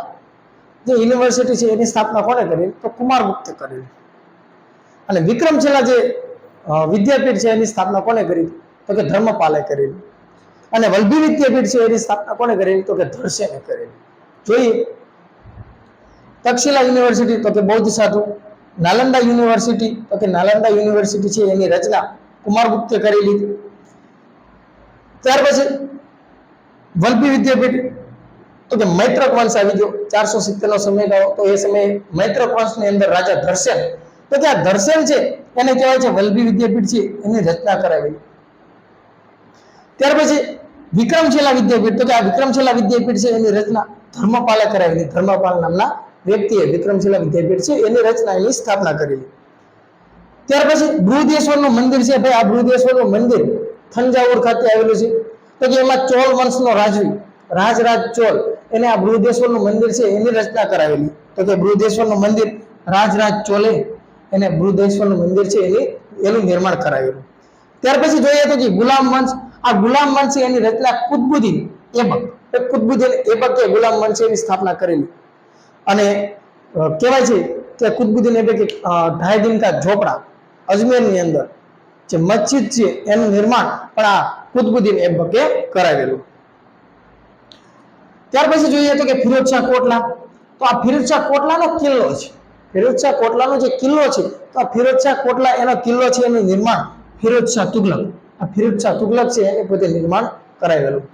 જે યુનિવર્સિટી છે એની સ્થાપના કોને કરી? તો કુમારગુપ્તે કરેલી. અને વિક્રમશિલા જે વિદ્યાપીઠ છે એની સ્થાપના કોને કરી? તો કે ધર્મપાલે કરેલી. અને વલ્લભી વિદ્યાપીઠ છે એની સ્થાપના કોને કરેલી? તો કે ધર્ષેને કરેલી. જોઈએ તક્ષશિલા યુનિવર્સિટી તો કે બૌદ્ધ સાધુ, નાલંદા યુનિવર્સિટી તો કે નાલંદા યુનિવર્સિટી છે એની રચના કુમારગુપ્તે કરેલી. ત્યાર પછી વલ્લભી વિદ્યાપીઠ તો કે મૈત્રક વંશ આવી ગયો 470 નો સમયગાળો. તો એ સમયે મૈત્રક વંશની અંદર રાજા ધર્ષેન, તો કે આ ધર્ષેન છે એને કહેવાય છે વલ્લભી વિદ્યાપીઠ છે એની રચના કરાવેલી. ત્યાર પછી વિક્રમશિલા વિદ્યાપીઠ, તો કે આ વિક્રમશિલા વિદ્યાપીઠ છે એની રચના ધર્મપાલે કરાવેલી. ધર્મપાલ નામના વ્યક્તિએ વિક્રમશિલા વિદ્યાપીઠ છે એની રચના એની સ્થાપના કરેલી. ત્યાર પછી બૃહદેશ્વરનું મંદિર છે, ભાઈ આ બૃહદેશ્વરનું મંદિર થંજાવુર ખાતે આવેલું છે. તો કે એમાં ચોલ વંશનો રાજવી રાજરાજ ચોલ એને આ બૃહદેશ્વરનું મંદિર છે એની રચના કરાવેલી. તો કે બૃહદેશ્વરનું મંદિર રાજરાજ ચોલે એને બૃહદેશ્વરનું મંદિર છે એનું નિર્માણ કરાવેલું. ત્યાર પછી જોઈએ તો કે ગુલામ વંશ, આ ગુલામ વંશ છે એની રચના કુતબુદ્દીન એબક, કુતબુદ્દીન એબકે ગુલામ વંશ એની સ્થાપના કરેલી. અને કહેવાય છે કે કુતુબુદ્દીન ऐबक 2.5 दिन का झोपड़ा અજમેરની અંદર જે મસ્જિદ છે એનું નિર્માણ પણ આ કુતુબુદ્દીન ऐबके કરાવેલું. ત્યાર પછી જોઈએ તો કે ફિરોઝશાહ કોટલા. તો આ ફિરોઝશાહ કોટલાનો કિલ્લો છે. ફિરોઝશાહ કોટલાનો જે કિલ્લો છે તો આ ફિરોઝશાહ કોટલા એનો કિલ્લો છે, એનું નિર્માણ ફિરોઝશાહ તુગલક, આ ફિરોઝશાહ તુગલક છે એ પોતે નિર્માણ કરાવેલું.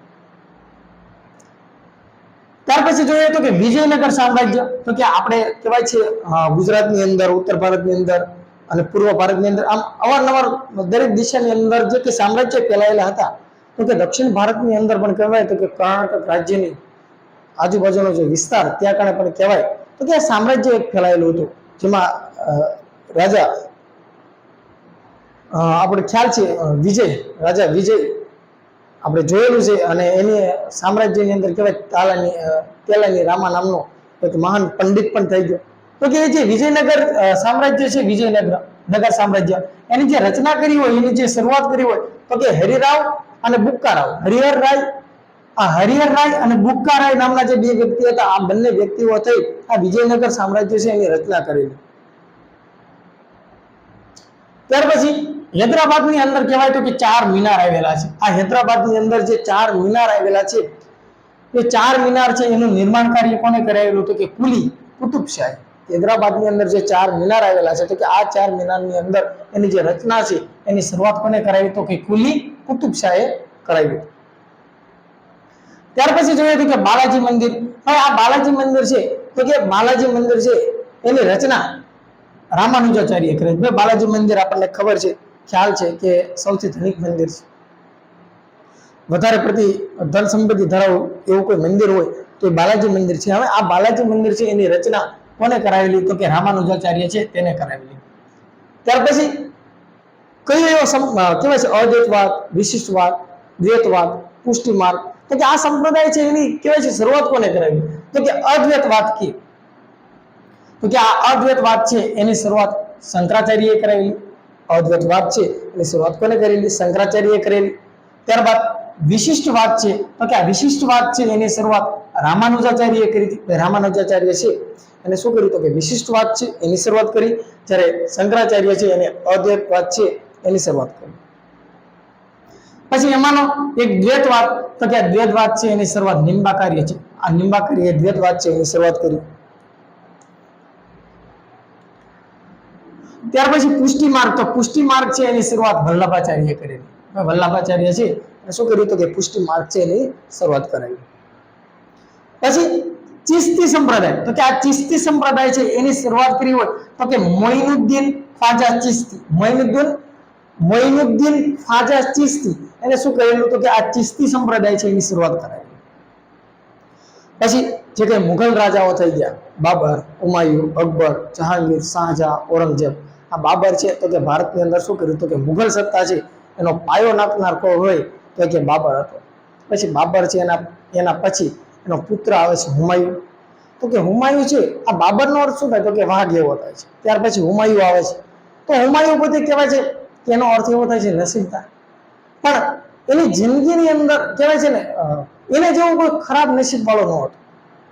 ત્યાર પછી જોઈએ તો કે વિજયનગર સામ્રાજ્ય. તો કે આપણે કહેવાય છે ગુજરાતની અંદર, ઉત્તર ભારતની અંદર અને પૂર્વ ભારતની અંદર આમ અવારનવાર દરેક દિશાની અંદર જે કે સામ્રાજ્ય ફેલાયેલા હતા. તો કે દક્ષિણ ભારતની અંદર પણ કહેવાય તો કે કર્ણાટક રાજ્યની આજુબાજુનો જે વિસ્તાર ત્યાં કારણે પણ કહેવાય તો કે સામ્રાજ્ય એક ફેલાયેલું હતું, જેમાં રાજા આપણે ખ્યાલ છે રાજા વિજય આપણે જોયેલું છે, અને એની સામ્રાજ્યની અંદર કહેવાય તેલાની રામા નામનો એક મહાન પંડિત પણ થઈ ગયો. તો કે જે વિજયનગર સામ્રાજ્ય છે, વિજયનગર સામ્રાજ્ય એની જે રચના કરી હોય, એની જે શરૂઆત કરી હોય તો કે હરિરાવ અને બુક્કારાવ, હરિહર રાય અને બુક્કારાય નામના જે બે વ્યક્તિ હતા, આ બંને વ્યક્તિઓ થઈ આ વિજયનગર સામ્રાજ્ય છે એની રચના કરેલી. ત્યાર પછી હૈદરાબાદની અંદર કહેવાય તો કે 4 મિનાર આવેલા છે. આ હૈદરાબાદની અંદર જે 4 મિનાર આવેલા છે એ 4 મિનાર છે એનું નિર્માણ કાર્ય કોને કરાવેલું તો કે કુલી કુતુબ શાહી. હૈદરાબાદની અંદર જે 4 મિનાર આવેલા છે તો કે આ 4 મિનારની અંદર એની જે રચના છે એની શરૂઆત કોને કરાવી તો કે કુલી કુતુબ શાહે કરાવી. ત્યાર પછી જોઈએ તો કે બાલાજી મંદિર. હવે આ બાલાજી મંદિર છે તો કે બાલાજી મંદિર છે એની રચના રામાનુજાચાર્ય કરે. બાલાજી મંદિર આપણને ખબર છે, ખ્યાલ છે કે સૌથી ધનિક મંદિર છે, વધારે પડતી ધન સંપત્તિ ધરાવવું એવું કોઈ મંદિર હોય તો એ બાલાજી મંદિર છે. હવે આ બાલાજી મંદિર છે એની રચના કોને કરાવેલી તો કે રામાનુજાચાર્ય છે તેને કરાવેલી. ત્યાર પછી કયો એવો કહેવાય છે અદ્વૈતવાદ, વિશિષ્ટવાદ, દ્વૈતવાદ, પુષ્ટિ માર્ગ. તો કે આ સંપ્રદાય છે એની કહેવાય છે શરૂઆત કોને કરાવી તો કે અદ્વૈતવાદ કી. તો કે આ અદ્વૈતવાદ છે એની શરૂઆત શંકરાચાર્યએ કરેલી. અદ્વૈતવાદ છે એની શરૂઆત કોને કરેલી શંકરાચાર્યએ કરેલી. ત્યારબાદ વિશિષ્ટવાદ છે તો કે આ વિશિષ્ટવાદ છે એની શરૂઆત રામાનુજાચાર્યએ કરી હતી. રામાનુજાચાર્ય છે એને શું કર્યું તો કે વિશિષ્ટવાદ છે એની શરૂઆત કરી, જ્યારે શંકરાચાર્ય છે એને અદ્વૈતવાદ છે એની શરૂઆત કરી. પછી એમાંનો એક દ્વૈતવાદ તો કે આ દ્વૈતવાદ છે એની શરૂઆત નિંબાકાર્ય છે. આ નિંબાકાર્ય દ્વૈતવાદ છે એની શરૂઆત કરી. ત્યાર પછી પુષ્ટિ માર્ગ. તો પુષ્ટિ માર્ગ છે એની શરૂઆત વલ્લભાચાર્યએ કરેલી. વલ્લભાચાર્ય છે એને શું કર્યું તો કે પુષ્ટિ માર્ગ છે એની શરૂઆત કરાવી. પછી ચિશ્તી સંપ્રદાય. તો કે આ ચિશ્તી સંપ્રદાય છે એની શરૂઆત કરી હોય તો કે મોઇનુદ્દીન ખ્વાજા ચિશ્તી. મોઇનુદ્દીન ખ્વાજા ચિશ્તી એને શું કરેલું તો કે આ ચિશ્તી સંપ્રદાય છે એની શરૂઆત કરાવી. પછી જે કઈ મુઘલ રાજાઓ થઈ ગયા, બાબર, હુમાયુ, અકબર, જહાંગીર, શાહજહાં, ઔરંગઝેબ. આ બાબર છે તો કે ભારતની અંદર શું કર્યું તો કે મુઘલ સત્તા છે એનો પાયો નાખનાર કોઈ હોય તો કે બાબર હતો. પછી બાબર છે એના પછી એનો પુત્ર આવે છે હુમાયુ. તો કે હુમાયુ છે આ બાબરનો અર્થ શું થાય તો કે વાઘ એવો થાય છે. ત્યાર પછી હુમાયુ આવે છે તો હુમાયુ પોતે કહેવાય છે કે એનો અર્થ એવો થાય છે નસીબદાર. પણ એની જિંદગીની અંદર કહેવાય છે ને એને જેવો કોઈ ખરાબ નસીબ વાળો ન હતો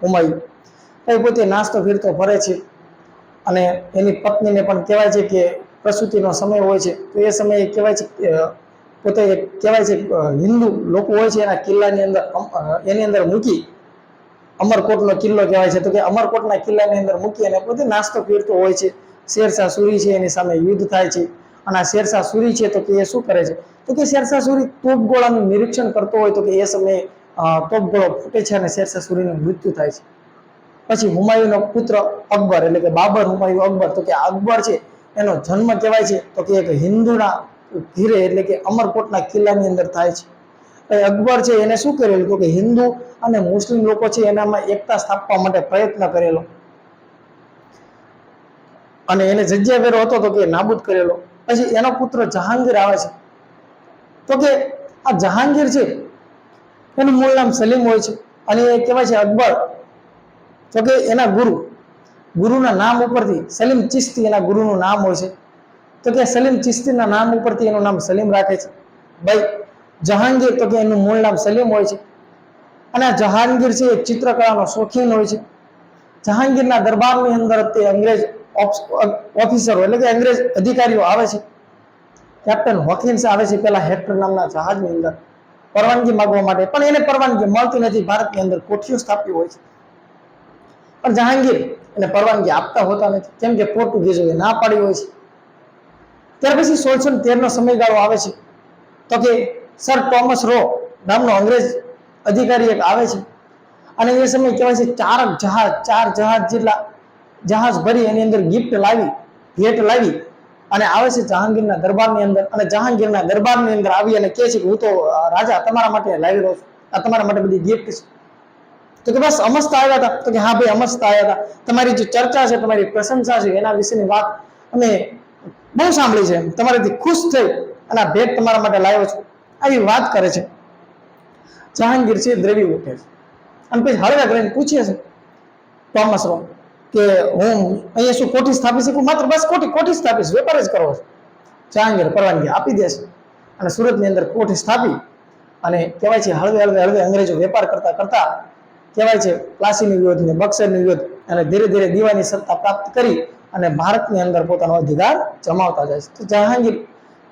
હુમાયુ. એ પોતે નાસ્તો ફીરતો ફરે છે અને એની પત્નીને પણ કહેવાય છે કે પ્રસૂતિનો સમય હોય છે તો એ સમયે કહેવાય છે પોતે કહેવાય છે હિન્દુ લોકો હોય છે એના કિલ્લાની અંદર એની અંદર મૂકી, અમરકોટનો કિલ્લો કહેવાય છે તો કે અમરકોટના કિલ્લાની અંદર મૂકી અને પોતે નાસ્તો ફેરતો હોય છે. શેરશાહ સૂરી છે એની સામે યુદ્ધ થાય છે અને આ શેરશાહ સૂરી છે તો કે એ શું કરે છે તો કે શેરશાહ સૂરી તોપગોળાનું નિરીક્ષણ કરતો હોય તો કે એ સમયે તોપગોળો ફૂટે છે અને શેરશાહ સૂરીનું મૃત્યુ થાય છે. પછી હુમાયુનો પુત્ર અકબર એટલે કે બાબર હુમાયુ અકબર. તો કે અકબર છે એનો જન્મ કહેવાય છે તો કે એક હિન્દુના ધીરે એટલે કે અમરકોટના કિલ્લાની અંદર થાય છે. અકબર છે એને શું કરેલું તો કે હિન્દુ અને મુસ્લિમ લોકો છે એનામાં એકતા સ્થાપવા માટે પ્રયત્ન કરેલો અને એને જગ્યા વેરો હતો તો કે નાબૂદ કરેલો. પછી એનો પુત્ર જહાંગીર આવે છે તો કે આ જહાંગીર છે એનું મૂળ નામ સલીમ હોય છે અને એ કહેવાય છે અકબર તો કે એના ગુરુના નામ ઉપરથી સલીમ ચિશ્તી એના ગુરુનું નામ હોય છે તો કે સલીમ ચિશ્તીના નામ ઉપરથી એનું નામ સલીમ રાખે છે. ભાઈ જહાંગીર તો કે એનું મૂળ નામ સલીમ હોય છે અને આ જહાંગીર છે એ ચિત્રકળાનો શોખીન હોય છે. જહાંગીરના દરબારની અંદર તે અંગ્રેજ ઓફિસરો એટલે કે અંગ્રેજ અધિકારીઓ આવે છે. કેપ્ટન હોકિન્સ આવે છે પેલા હેક્ટર નામના જહાજની અંદર પરવાનગી માંગવા માટે, પણ એને પરવાનગી મળતી નથી. ભારતની અંદર કોઠીઓ સ્થાપી હોય છે, પણ જહાંગીર એને પરવાનગી આપતા હોતા નથી, કેમ કે પોર્ટુગીઝોએ ના પાડી હોય છે. ત્યાર પછી 1613 નો સમયગાળો આવે છે, તો કે સર ટોમસ રો નામનો અંગ્રેજ અધિકારી એક આવે છે, અને એ સમય કહેવાય છે ચાર જહાજ જેટલા જહાજ ભરી એની અંદર ગિફ્ટ લાવી, ભેટ લાવી અને આવે છે જહાંગીરના દરબારની અંદર. અને જહાંગીરના દરબારની અંદર આવી અને કહે છે કે હું તો રાજા તમારા માટે લાવી રહ્યો છું, આ તમારા માટે બધી ગિફ્ટ છે. તો કે બસ અમસ્તા આવ્યા હતા? તો કે હા ભાઈ અમસ્તા આવ્યા હતા, તમારી જે ચર્ચા છે, તમારી પ્રશંસા છે, એના વિશેની વાત અમે બહુ સાંભળી છે, તમારાથી ખુશ થઈ અને આ ભેટ તમારા માટે લાવ્યો છું, આવી વાત કરે છે. જહાંગીર છે દ્રવી ઉઠે છે, અને પછી હળવે કરીને પૂછે છે ટોમસ રો કે હું અહીંયા શું કોઠી સ્થાપી શકું? માત્ર બસ કોઠી સ્થાપીશ, વેપાર જ કરવો છે. જહાંગીર પરવાનગી આપી દે છે, અને સુરતની અંદર કોઠી સ્થાપી અને કહેવાય છે હળવે અંગ્રેજો વેપાર કરતા કરતા કહેવાય છે પ્લાસીની યુદ્ધ ને બક્સરની યુદ્ધ અને ધીરે ધીરે દીવાની સત્તા પ્રાપ્ત કરી અને ભારતની અંદર પોતાનો અધિકાર જમાવતા જાય છે. તો જહાંગીર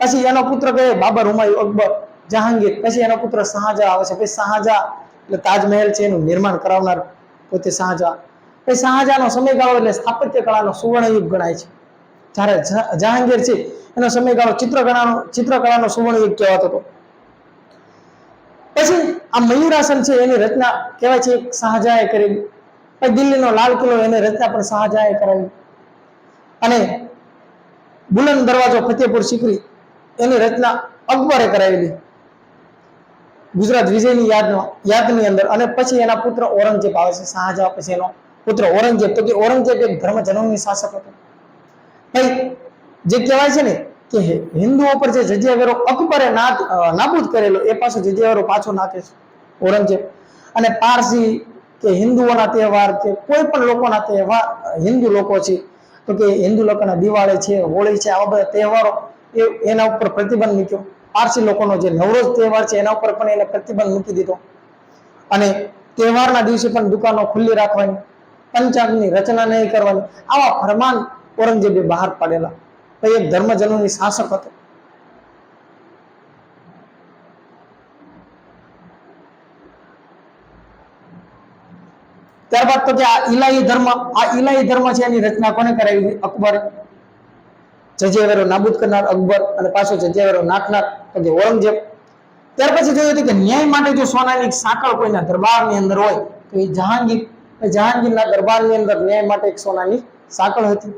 પછી એનો પુત્ર કહે બાબર, હુમાયુ, અકબર, જહાંગીર, પછી એનો પુત્ર શાહજહાં આવે છે. પછી શાહજહાં એટલે તાજમહેલ છે એનું નિર્માણ કરાવનાર પોતે શાહજહાં. પછી શાહજહાંનો સમયગાળો એટલે સ્થાપત્ય કળાનો સુવર્ણયુગ ગણાય છે. જ્યારે જહાંગીર છે એનો સમયગાળો ચિત્રકળાનો સુવર્ણયુગ કહેવાતો હતો. પછી આ મયુરાસન છે એની રચના કહેવાય છે શાહજહાંએ કરેલી. પછી દિલ્હીનો લાલ કિલ્લો એની રચના પણ શાહજહાંએ કરાવી, અને બુલંદ દરવાજો ફતેહપુર સિકરી એની રચના અકબરે કરાવેલી ગુજરાત વિજયની યાદની અંદર. અને પછી એના પુત્ર ઔરંગઝેબ આવે છે. શાહજહાં પછી એનો પુત્ર ઔરંગઝેબ, તો કે ઔરંગઝેબ એક ધર્મજનની શાસક હતો. ભાઈ જે કહેવાય છે ને કે હિન્દુઓ પર જે જજિયા અકબરે નાબૂદ કરેલો એ પાછો જજિયા પાછો નાખે છે ઔરંગઝેબ. અને પારસી કે હિન્દુઓના તહેવાર કે કોઈ પણ લોકોના તહેવાર, હિન્દુ લોકો છે તો કે હિન્દુ લોકોના દિવાળી છે, હોળી છે, આવા બધા તહેવારો એના ઉપર પ્રતિબંધ મૂક્યો. પારસી લોકોનો જે નવરોઝ તહેવાર છે એના ઉપર પણ એને પ્રતિબંધ મૂકી દીધો, અને તહેવારના દિવસે પણ દુકાનો ખુલ્લી રાખવાની, પંચાંગની રચના નહીં કરવાની, આવા ફરમાન ઔરંગઝેબે બહાર પાડેલા. તો એક ધર્મજનોની શાસક હતો. ત્યારબાદ તો કે આ ઇલાહી ધર્મ છે એની રચના કોને કરાવી? અકબરે. જજિયાવેરો નાબૂદ કરનાર અકબર, અને પાછો જજિયાવેરો નાખનાર તો કે ઔરંગઝેબ. ત્યાર પછી જોયું હતું કે ન્યાય માટે જો સોનાની સાંકળ કોઈના દરબારની અંદર હોય તો એ જહાંગીરના દરબારની અંદર ન્યાય માટે એક સોનાની સાંકળ હતી.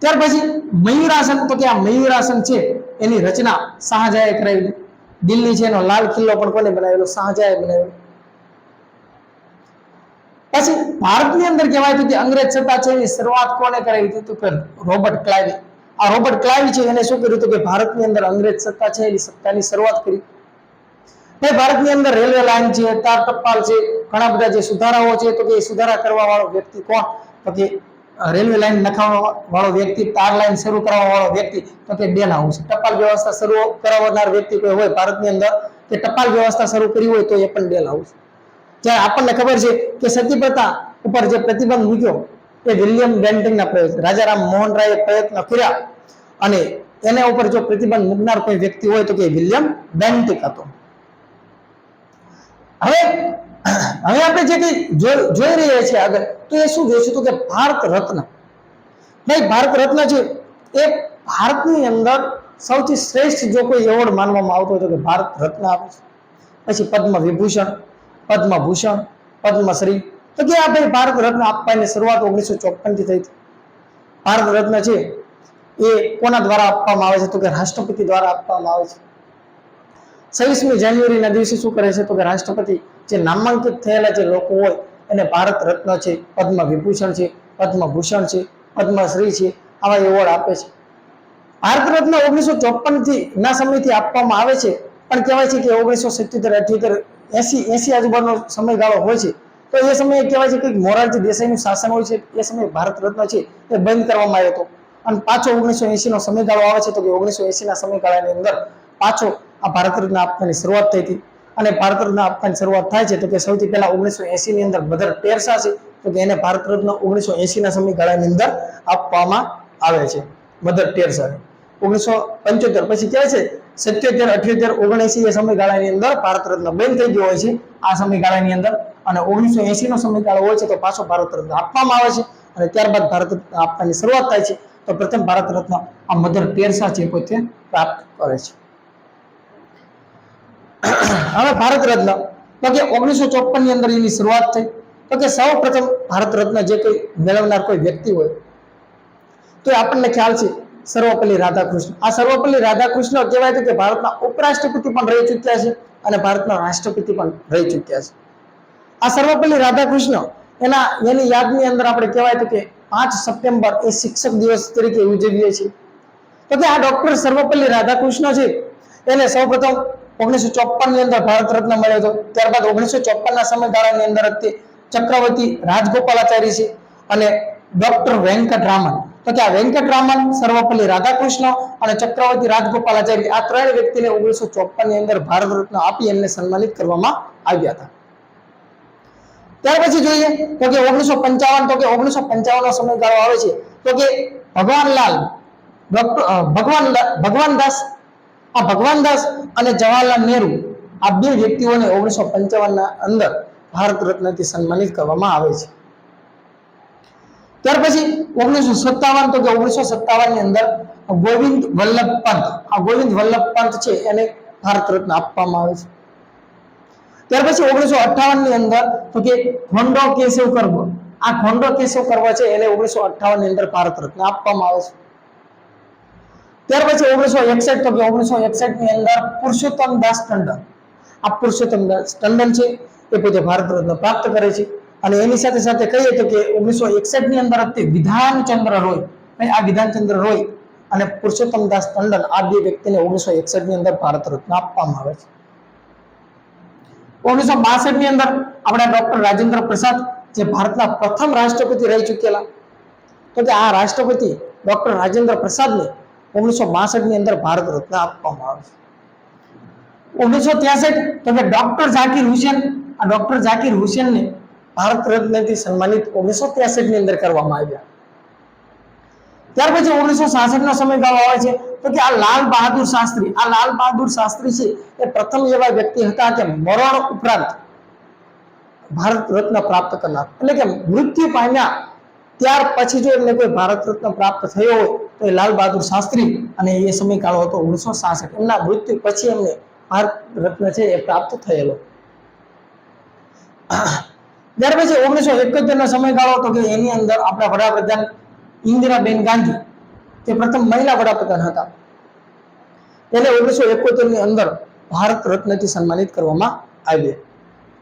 ત્યાર પછી મયુરાસન, તો કે આ મયુરાસન છે એની રચના શાહજહાંએ કરાવેલી. દિલ્હી છે એનો લાલ કિલ્લો પણ કોને બનાવેલો? શાહજહાંએ બનાવેલો. પછી ભારતની અંદર કહેવાય હતું કે અંગ્રેજ સત્તા છે એની શરૂઆત કોને કરાવી હતી? તો કે રોબર્ટ ક્લાઇવે. આ રોબર્ટ ક્લાઇવ છે એને શું કર્યું હતું કે ભારતની અંદર અંગ્રેજ સત્તા છે એની સત્તાની શરૂઆત કરી. ભાઈ ભારતની અંદર રેલવે લાઈન છે, તાર ટપાલ છે, ઘણા બધા જે સુધારાઓ છે, તો કે એ સુધારા કરવા વાળો વ્યક્તિ કોણ? તો કે રેલવે લાઈન નખાવવા વાળો વ્યક્તિ, તાર લાઈન શરૂ કરવા વાળો વ્યક્તિ તો કે ડેલ હાઉસ. ટપાલ વ્યવસ્થા શરૂ કરાવનાર વ્યક્તિ કોઈ હોય ભારતની અંદર કે ટપાલ વ્યવસ્થા શરૂ કરી હોય તો એ પણ ડેલ હાઉસ. જ્યારે આપણને ખબર છે કે સતી પ્રથા ઉપર જે પ્રતિબંધ મૂક્યો એ વિલિયમ બેન્ટિંગના પ્રયત્ન, રાજારામ મોહન રાયે પ્રયત્ન કર્યા, અને એના ઉપર જો પ્રતિબંધ મૂકનાર કોઈ વ્યક્તિ હોય તો કે વિલિયમ બેન્ટિક હતો. હવે આપણે જે કંઈ જોઈ રહ્યા છીએ આગળ, તો એ શું જોઈશું? તો કે ભારત રત્ન. ભાઈ ભારત રત્ન છે એ ભારતની અંદર સૌથી શ્રેષ્ઠ જો કોઈ એવોર્ડ માનવામાં આવતો હોય તો કે ભારત રત્ન આપે છે. પછી પદ્મ વિભૂષણ, પદ્મભૂષણ, પદ્મશ્રી, તો કે આ ભાઈ ભારત રત્ન આપવાની શરૂઆત 1954 થી થઈ હતી. ભારત રત્ન છે એ કોના દ્વારા આપવામાં આવે છે? તો કે રાષ્ટ્રપતિ દ્વારા આપવામાં આવે છે. 26મી જાન્યુઆરીના દિવસે શું કરે છે? તો કે રાષ્ટ્રપતિ જે નામાંકિત થયેલા જે લોકો હોય એને ભારત રત્ન છે, પદ્મ વિભૂષણ છે, પદ્મભૂષણ છે, પદ્મશ્રી છે, આવા એવોર્ડ આપે છે. ભારત રત્ન 1954 ના સમયથી આપવામાં આવે છે, પણ કહેવાય છે કે 1977, 88, 80 આજુબાજુનો સમયગાળો હોય છે. તો એ સમયે કહેવાય છે કે મોરારજી દેસાઈનું શાસન હોય છે, એ સમયે ભારત રત્ન છે એ બંધ કરવામાં આવ્યો હતો, અને પાછો 1980 નો સમયગાળો આવે છે. તો કે 1980 ના સમયગાળાની અંદર પાછો આ ભારત રત્ન આપવાની શરૂઆત થઈ હતી. અને ભારત રત્ન આપવાની શરૂઆત થાય છે તો કે સૌથી પહેલા 1980 ની અંદર મધર ટેરેસા છે તો કે એને ભારત રત્ન 1980 ના સમયગાળાની અંદર આપવામાં આવે છે મધર ટેરેસા. 1975 પછી કહેવાય છે 77, 78, 79 એ સમયગાળાની અંદર ભારત રત્ન બંધ થઈ ગયો હોય છે આ સમયગાળાની અંદર, અને 1980 નો સમયગાળો હોય છે તો પાછો ભારત રત્ન આપવામાં આવે છે, અને ત્યારબાદ ભારત રત્ન આપવાની શરૂઆત થાય છે. તો પ્રથમ ભારત રત્ન આ મધર ટેરેસા છે પોતે પ્રાપ્ત કરે છે. હવે ભારત રત્ન તો કે 1954 ની અંદર એની શરૂઆત થઈ. તો કે સૌ પ્રથમ ભારત રત્ન જે કોઈ મેળવનાર કોઈ વ્યક્તિ હોય તો આપણને ખ્યાલ છે સર્વપલ્લી રાધાકૃષ્ણ. આ સર્વપલ્લી રાધાકૃષ્ણ કહેવાય છે કે ભારતના ઉપરાષ્ટ્રપતિ પણ રહી ચૂક્યા છે અને ભારતના રાષ્ટ્રપતિ પણ રહી ચૂક્યા છે. આ સર્વપલ્લી રાધાકૃષ્ણ એની યાદની અંદર આપણે કહેવાય તો કે 5 સપ્ટેમ્બર એ શિક્ષક દિવસ તરીકે ઉજવીએ છીએ. તો કે આ ડોક્ટર સર્વપલ્લી રાધાકૃષ્ણ છે એને સૌપ્રથમ 1954 ની અંદર ભારત રત્ન મળ્યો હતો. ત્યારબાદ 1954 ના સમયગાળાની અંદર ચક્રવર્તી રાજગોપાલાચારી છે અને ડોક્ટર વેંકટરામન. તો કે આ વેંકટરામન, સર્વપલ્લી રાધાકૃષ્ણ અને ચક્રવર્તી રાજગોપાલાચારી આ ત્રણ વ્યક્તિને 1954 ની અંદર ભારત રત્ન આપી એમને સન્માનિત કરવામાં આવ્યા હતા. ત્યાર પછી જોઈએ તો કે 1955, તો કે 1955 નો સમયગાળો આવે છે તો કે ભગવાનલાલ ડોક્ટર ભગવાનદાસ અને જવાહરલાલ નહેરુ આ બે વ્યક્તિઓને 1955 ના અંદર ભારત રત્નથી સન્માનિત કરવામાં આવે છે. ત્યાર પછી 1957, તો કે 1957 ની અંદર ગોવિંદ વલ્લભ પંત, આ ગોવિંદ વલ્લભ પંત છે એને ભારત રત્ન આપવામાં આવે છે. ત્યાર પછી 1958 ની અંદર તો કે ખોંડો કેશવ કરવો, આ ખોંડો કેશવ કરવા છે એને 1958 ની અંદર ભારત રત્ન આપવામાં આવે છે. ત્યાર પછી 1961, તો કે 1961 ની અંદર પુરુષોત્તમ દાસ ટંડન, આ પુરુષોત્તમ દાસ ટંડન છે એ પોતે ભારત રત્ન પ્રાપ્ત કરે છે. અને એની સાથે સાથે કહીએ તો કે 1961 ની અંદર વિધાનચંદ્ર રોય, આ વિધાનચંદ્ર રોય અને પુરુષોત્તમ દાસ ટંડન આ બે વ્યક્તિને 1961 ની અંદર ભારત રત્ન આપવામાં આવે છે. 1962 ની અંદર આપણા ડોક્ટર રાજેન્દ્ર પ્રસાદ જે ભારતના પ્રથમ રાષ્ટ્રપતિ રહી ચૂકેલા, તો કે આ રાષ્ટ્રપતિ ડોક્ટર રાજેન્દ્ર પ્રસાદને 1962 ની અંદર ભારત રત્ન આપવામાં આવે છે. 1963, તો કે ડોક્ટર ઝાકિર હુસેન, આ ડોક્ટર ઝાકિર હુસેનને ભારત રત્નથી સન્માનિત 1963 ની અંદર કરવામાં આવ્યા. ત્યાર પછી 1966 નો સમયગાળો આવે છે તો કે આ લાલ બહાદુર શાસ્ત્રી, આ લાલ બહાદુર શાસ્ત્રી છે એ પ્રથમ એવા વ્યક્તિ હતા કે મરણ ઉપરાંત ભારત રત્ન પ્રાપ્ત કરનાર, એટલે કે મૃત્યુ પામ્યા ત્યાર પછી જો એમને કોઈ ભારત રત્ન પ્રાપ્ત થયો હોય તો એ લાલ બહાદુર શાસ્ત્રી, અને એ સમયગાળો હતો 1966. એમના મૃત્યુ પછી એમને ભારત રત્ન છે એ પ્રાપ્ત થયેલો. ત્યાર પછી 1971 નો સમયગાળો હતો કે એની અંદર આપણા વડાપ્રધાન ઇન્દિરાબેન ગાંધી તે પ્રથમ મહિલા વડાપ્રધાન હતા, એને 1971 ની અંદર ભારત રત્નથી સન્માનિત કરવામાં આવ્યા.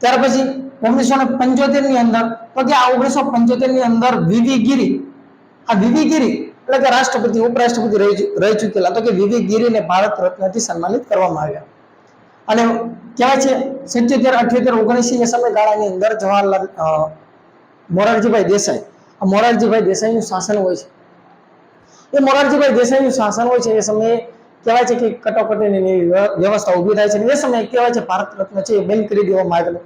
ત્યાર પછી 1975 ની અંદર તો કે આ 1975 ની અંદર વીવી ગિરી, આ વીવી ગિરી એટલે કે રાષ્ટ્રપતિ ઉપરાષ્ટ્રપતિ રહી ચૂકેલા, તો કે વીવી ગિરીને ભારત રત્નથી સન્માનિત કરવામાં આવ્યા. અને કહેવાય છે 77, 78, 79 એ સમયગાળાની અંદર જવાહરલાલ મોરારજીભાઈ દેસાઈ, આ મોરારજીભાઈ દેસાઈનું શાસન હોય છે. એ મોરારજીભાઈ દેસાઈનું શાસન હોય છે એ સમયે કહેવાય છે કે કટોકટીની વ્યવસ્થા ઊભી થાય છે, અને એ સમયે કહેવાય છે ભારત રત્ન છે એ બંધ કરી દેવામાં આવેલો.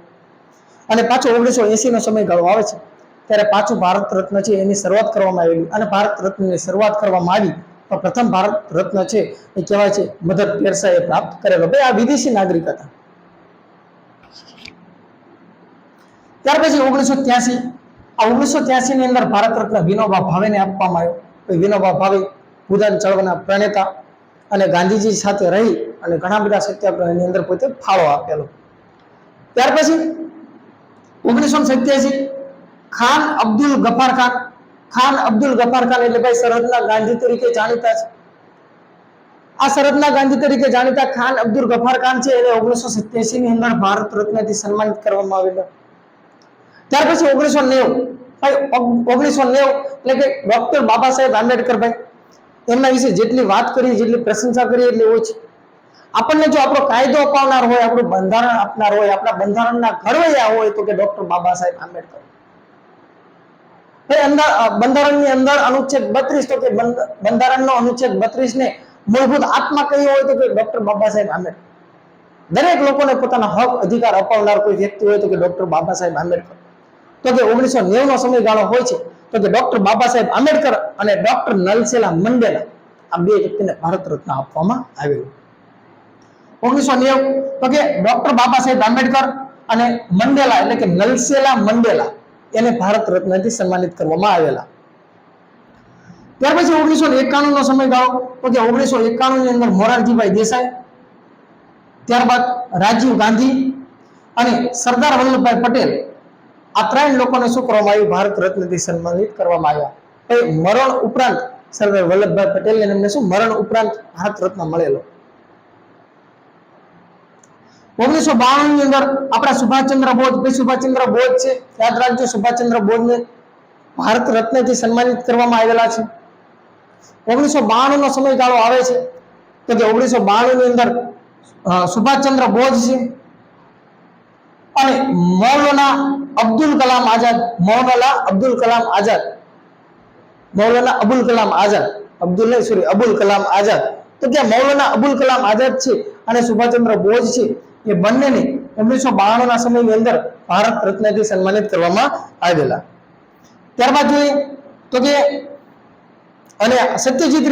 અને પાછો 1980 નો સમયગાળો આવે છે ત્યારે પાછું ભારત રત્ન છે એની શરૂઆત કરવામાં આવેલી, અને ભારત રત્નની શરૂઆત કરવામાં આવી તો પ્રથમ ભારત રત્ન છે એ કહેવાય છે મધર ટેરેસાએ પ્રાપ્ત કરેલો. ભાઈ આ વિદેશી નાગરિક હતા. ત્યાર પછી 1983, આ 1983 ની અંદર ભારત રત્ન વિનોબા ભાવેને આપવામાં આવ્યો. વિનોબા ભાવે ભૂદાન ચળવળના પ્રણેતા અને ગાંધીજી સાથે રહી અને ઘણા બધા સત્યાગ્રહની અંદર પોતે ફાળો આપેલો. ત્યાર પછી 1987 ખાન અબ્દુલ ગફાર ખાન, ખાન અબ્દુલ ગફાર ખાન એટલે ભાઈ સરહદના ગાંધી તરીકે જાણીતા છે. આ સરહદના ગાંધી તરીકે જાણીતા ખાન અબ્દુલ ગફાર ખાન છે એને 1987 ની અંદર ભારત રત્નથી સન્માનિત કરવામાં આવેલા. ત્યાર પછી 1990 એટલે કે ડોક્ટર બાબા સાહેબ આંબેડકર ભાઈ, એમના વિશે જેટલી વાત કરી જેટલી પ્રશંસા કરી એટલી ઓછી. આપણને જો આપણો કાયદો અપાવનાર હોય, આપણું બંધારણ આપનાર હોય, આપણા બંધારણના ઘડવૈયા હોય તો કે ડોક્ટર બાબા સાહેબ આંબેડકર. બંધારણની અંદર અનુચ્છેદ 32, તો કે બંધારણનો અનુચ્છેદ 32 ને મૂળભૂત આત્મા કઈ હોય તો કે ડોક્ટર બાબા સાહેબ આંબેડકર. દરેક લોકોને પોતાના હક અધિકાર અપાવનાર કોઈ વ્યક્તિ હોય તો કે ડોક્ટર બાબા સાહેબ આંબેડકર. તો કે 1990 નો સમયગાળો હોય છે તો કે ડોક્ટર બાબા સાહેબ આંબેડકર અને ડોક્ટર નલસેલા મંડેલા આ બે વ્યક્તિને ભારત રત્ન આપવામાં આવેલું. 1990 તો કે ડોક્ટર બાબા સાહેબ આંબેડકર અને મંડેલા એટલે કે નલસેલા મંડેલા એને ભારત રત્નથી સન્માનિત કરવામાં આવેલા. ત્યાર પછી 1991 નો સમયગાળો તો કે 1991 ની અંદર મોરારજીભાઈ દેસાઈ, ત્યારબાદ રાજીવ ગાંધી અને સરદાર વલ્લભભાઈ પટેલ આ ત્રણ લોકોને શું કરવામાં આવ્યું? ભારત રત્નથી સન્માનિત કરવામાં આવ્યા. મરણ ઉપરાંત સરદાર વલ્લભભાઈ પટેલ એમને શું મરણ ઉપરાંત ભારત રત્ન મળેલો. 1992 ની અંદર આપણા સુભાષચંદ્ર બોઝ, સુભાષચંદ્ર બોઝ છે યાદ રાખજો, સુભાષચંદ્ર બોઝને ભારત રત્નથી સન્માનિત કરવામાં આવેલા છે. 1992 નો સમયગાળો આવે છે તો કે 1992 ની અંદર સુભાષચંદ્ર બોઝ છે અને મૌલાના અબ્દુલ કલામ આઝાદ, મૌલાના અબુલ કલામ આઝાદ તો કે મૌલાના અબુલ કલામ આઝાદ છે અને સુભાષચંદ્ર બોઝ છે એ બંનેને 1992 ના સમયની અંદર ભારત રત્નથી સન્માનિત કરવામાં આવેલા. ત્યારબાદ જોઈએ તો કે અને સત્યજીત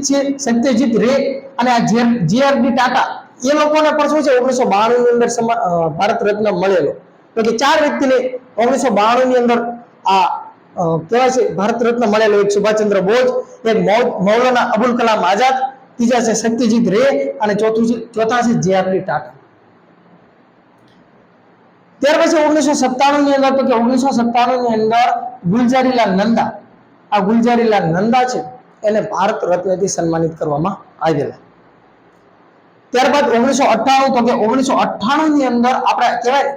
છે, સત્યજીત રે અને આ જેઆરડી ટાટા એ લોકોને પણ શું છે 1992 ની અંદર ભારત રત્ન મળેલો. તો કે ચાર વ્યક્તિને 1992 ની અંદર આ કહેવાય છે ભારત રત્ન મળેલો. એક સુભાષચંદ્ર બોઝ, એક મૌલાના અબુલ કલામ આઝાદ, ત્રીજા છે સત્યજીત રે અને ચોથા છે જેઆરડી ટાટા. ત્યાર પછી 1997 ની અંદર તો કે 1997 ની અંદર ગુલજારીલાલ નંદા છે એને ભારત રત્નથી સન્માનિત કરવામાં આવેલા. ત્યારબાદ 1998 તો કે 1998 ની અંદર આપણે કહેવાય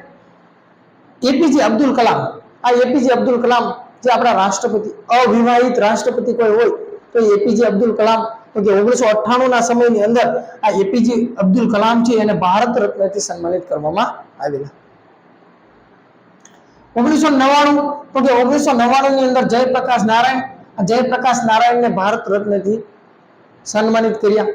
એપીજે અબ્દુલ કલામ, આ એપીજે અબ્દુલ કલામ જે આપણા રાષ્ટ્રપતિ, અવિવાહિત રાષ્ટ્રપતિ કોઈ હોય તો એપીજે અબ્દુલ કલામ તો કે 1998 ના સમયની અંદર આ એપીજે અબ્દુલ કલામ છે એને ભારત રત્નથી સન્માનિત કરવામાં આવેલા. 1999 તો કે 1999 ની અંદર જયપ્રકાશ નારાયણને ભારત રત્નથી સન્માનિત કર્યા.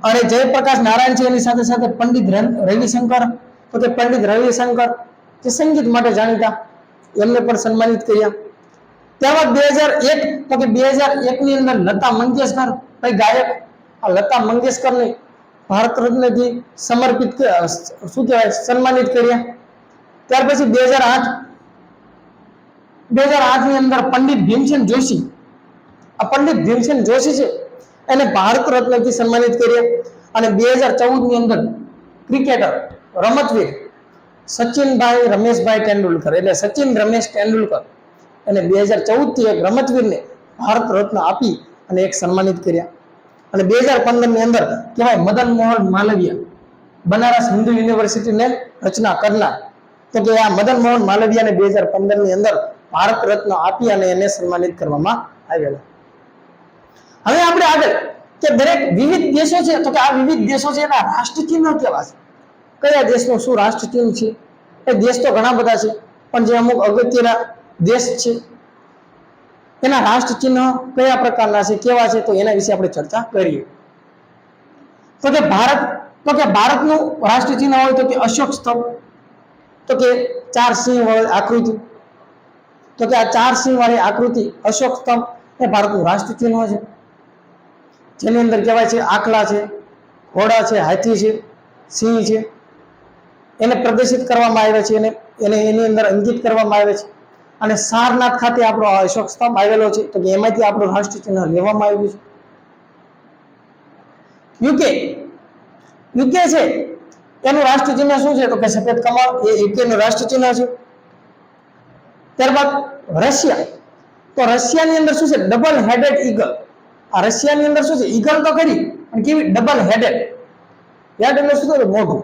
અને જયપ્રકાશ નારાયણ છે એની સાથે સાથે પંડિત રવિશંકર તો કે પંડિત રવિશંકર જે સંગીત માટે જાણીતા એમને પણ સન્માનિત કર્યા. ત્યારબાદ 2001 તો કે 2001 ની અંદર લતા મંગેશકર ભાઈ ગાયક, આ લતા મંગેશકરને ભારત રત્નથી સમર્પિત શું કહેવાય સન્માનિત કર્યા. ત્યાર પછી 2008 ની અંદર પંડિત ભીમસેન જોશી, આ પંડિત ભીમસેન જોશી છે એને ભારત રત્નથી સન્માનિત કર્યા. અને 2014 ની અંદર ક્રિકેટર રમતવીર સચિનભાઈ રમેશભાઈ તેંડુલકર એટલે સચિન રમેશ તેંડુલકર એને 2014 થી એક રમતવીરને ભારત રત્ન આપી અને એક સન્માનિત કર્યા. અને 2015 ની અંદર કહેવાય મદન મોહન માલવીયા, બનારસ હિન્દુ યુનિવર્સિટીને રચના કરનાર, તો કે આ મદન મોહન માલવીયાને 2015 ની અંદર ભારત રત્ન આપી અને એને સન્માનિત કરવામાં આવેલા. હવે આપણે આગળ કે દરેક વિવિધ દેશો છે તો કે આ વિવિધ દેશો છે એના રાષ્ટ્ર ચિહ્ન કેવા છે, કયા દેશનું શું રાષ્ટ્ર ચિહ્ન છે? એ દેશ તો ઘણા બધા છે પણ જે અમુક અગત્યના દેશ છે એના રાષ્ટ્ર ચિહ્ન કયા પ્રકારના છે, કેવા છે, તો એના વિશે આપણે ચર્ચા કરીએ. તો કે ભારતનું રાષ્ટ્ર ચિહ્ન હોય તો કે અશોક સ્તંભ, તો કે ચાર સિંહ વાળી આકૃતિ, તો કે આ ચાર સિંહ વાળી આકૃતિ અશોક સ્તંભ એ ભારતનું રાષ્ટ્ર ચિહ્ન છે. જેની અંદર કહેવાય છે આખલા છે, ઘોડા છે, હાથી છે, સિંહ છે, એને પ્રદર્શિત કરવામાં આવે છે, એને એની અંદર અંકિત કરવામાં આવે છે. અને સારનાથ ખાતે આપણો અશોક સ્તંભ આવેલો છે તો કે એમાંથી આપણું રાષ્ટ્ર ચિહ્ન લેવામાં આવ્યું છે. યુકે છે એનું રાષ્ટ્ર ચિહ્ન શું છે તો કે સફેદ કમળ, એ યુકે નું રાષ્ટ્ર ચિહ્ન છે. ત્યારબાદ રશિયા, તો રશિયાની અંદર શું છે ડબલ હેડેડ ઈગલ, આ રશિયાની અંદર શું છે ઈગલ તો કરી પણ કેવી ડબલ હેડેડ, હેડ એટલે શું થાય મોઢું,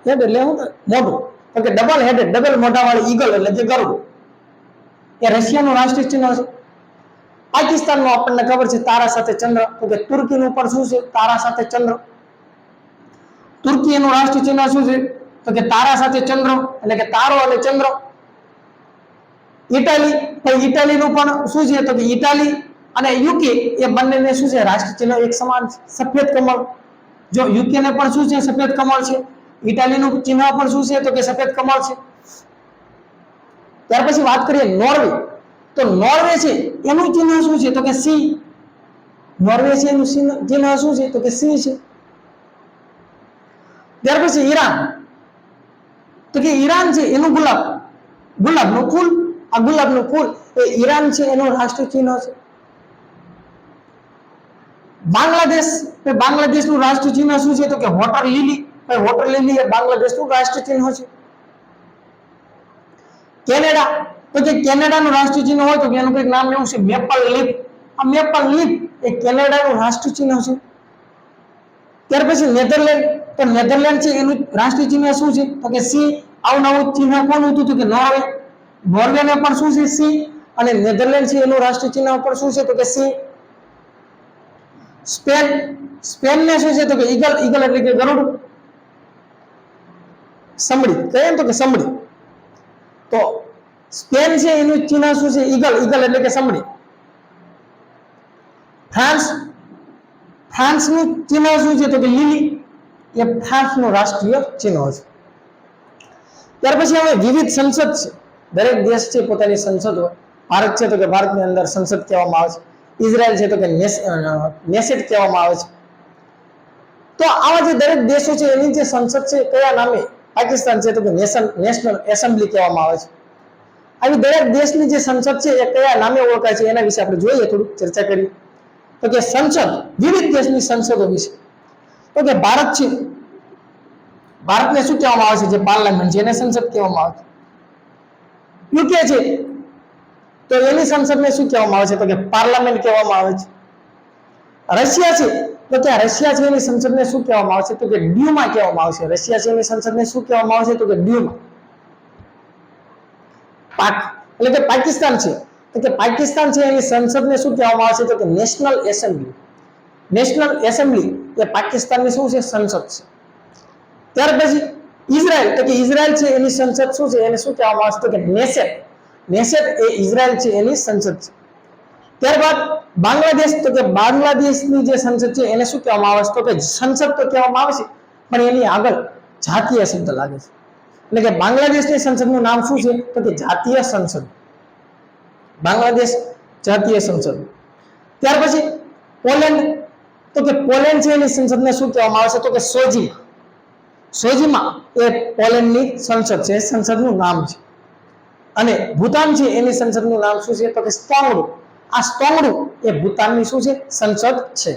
હેડ એટલે શું મોઢું, તો કે ડબલ હેડેડ ડબલ મોઢા વાળી ઈગલ એટલે કે ગરુડ એ રશિયાનું રાષ્ટ્રીય ચિહ્ન છે. પાકિસ્તાનનું આપણને ખબર છે તારા સાથે ચંદ્ર, તો કે તુર્કીનું પણ શું છે તારા સાથે ચંદ્ર, તુર્કી એનું રાષ્ટ્રીય ચિહ્ન શું છે તો કે તારા સાથે ચંદ્ર એટલે કે તારો અને ચંદ્ર. ઇટાલીનું પણ શું છે તો કે ઇટાલી અને યુકે એ બંનેને શું છે રાષ્ટ્રીય ચિહ્ન એક સમાન સફેદ કમળ. જો યુકે ને પણ શું છે સફેદ કમળ છે ઇટાલીનું ચિહ્ન પણ શું છે તો કે સફેદ કમળ છે. ત્યાર પછી વાત કરીએ નોર્વે, તો નોર્વે છે એનું ચિહ્ન શું છે તો કે સી. નોર્વે છે એનું ચિહ્ન શું છે તો કે સી છે. ત્યાર પછી ઈરાન, તો કે ઈરાન છે એનું ગુલાબનું ફૂલ, આ ગુલાબનું ફૂલ એ ઈરાન છે એનું રાષ્ટ્રીય ચિહ્ન છે. બાંગ્લાદેશનું રાષ્ટ્રીય ચિહ્ન શું છે તો કે વોટર લીલી. વોટર લીલી એ બાંગ્લાદેશનું રાષ્ટ્રીય ચિહ્ન છે. કેનેડા, તો કે કેનેડાનું રાષ્ટ્રીય ચિહ્ન હોય તો એનું કંઈક નામ એવું છે મેપલ લીફ. આ મેપલ લીફ એ કેનેડાનું રાષ્ટ્રીય ચિહ્ન છે. ત્યાર પછી નેધરલેન્ડ, તો નેધરલેન્ડ છે એનું રાષ્ટ્રીય ચિહ્ન શું છે તો કે સી. આવું નવું ચિહ્ન કોણ હતું તો કે નોર્વે. નોર્વેને પણ શું છે સી, અને નેધરલેન્ડ છે એનું રાષ્ટ્રીય ચિહ્ન પણ શું છે તો કે સી. સ્પેન ને શું છે તો કે ઈગલ. ઈગલ એટલે કે ગરુડ. સમડી કહે તો કે સમડી, તો સ્પેન છે એનું ચિહ્ન શું છે ઈગલ. ઈગલ એટલે કે સમડી. ફ્રાન્સનું ચિહ્ન શું છે તો કે લીલી, એ ફ્રાન્સનું રાષ્ટ્રીય ચિહ્ન છે. ત્યાર પછી હવે વિવિધ સંસદ છે. દરેક દેશ છે પોતાની સંસદ હોય. ભારત છે તો કે ભારતની અંદર સંસદ કહેવામાં આવે છે. ઇઝરાયલ છે તો કે નેસેટ કહેવામાં આવે છે. તો આવા જે દરેક દેશો છે એની જે સંસદ છે કયા નામે? પાકિસ્તાન છે તો કે નેશનલ એસેમ્બલી કહેવામાં આવે છે. આવી દરેક દેશની જે સંસદ છે એ કયા નામે ઓળખાય છે એના વિશે આપણે જોઈએ, થોડું ચર્ચા કરીએ. તો કે સંસદ, વિવિધ દેશની સંસદો વિશે. તો કે ભારત છે, ભારતને શું કહેવામાં આવે છે? જે પાર્લામેન્ટ છે એને સંસદ કહેવામાં આવે છે. યુકે છે તો એની સંસદને શું કહેવામાં આવે છે તો કે પાર્લામેન્ટ કહેવામાં આવે છે. રશિયા છે તો કે રશિયા છે એની સંસદને શું કહેવામાં આવે છે તો કે ડ્યુમા કહેવામાં આવે છે. રશિયા છે એની સંસદને શું કહેવામાં આવે છે તો કે ડ્યુમા. એટલે કે પાકિસ્તાન છે તો કે પાકિસ્તાન છે એની સંસદને શું કહેવામાં આવે છે તો કે નેશનલ એસેમ્બલી. નેશનલ એસેમ્બલી એ પાકિસ્તાનની શું છે? સંસદ છે. ત્યાર પછી ઇઝરાયલ, તો કે ઇઝરાયલ છે એની સંસદ શું છે? એને શું કહેવામાં આવે છે તો કે નેસેટ. નેસેટ એ ઇઝરાયલ છે એની સંસદ છે. ત્યારબાદ બાંગ્લાદેશ, તો કે બાંગ્લાદેશની જે સંસદ છે એને શું કહેવામાં આવે છે તો કે સંસદ તો કહેવામાં આવે છે પણ એની આગળ જાતીય શબ્દ લાગે છે. એટલે કે બાંગ્લાદેશની સંસદનું નામ શું છે તો કે જાતીય સંસદ. બાંગ્લાદેશ જાતીય સંસદ. ત્યાર પછી પોલેન્ડ, તો કે પોલેન્ડ છે એની સંસદને શું કહેવામાં આવે છે તો કે સોજીમા. સોજીમા એ પોલેન્ડની સંસદ છે, સંસદનું નામ છે. અને ભૂતાન છે એની સંસદનું નામ શું છે તો કે સ્તોંગડુ. આ સ્તોંગડુ એ ભૂતાનની શું છે? સંસદ છે.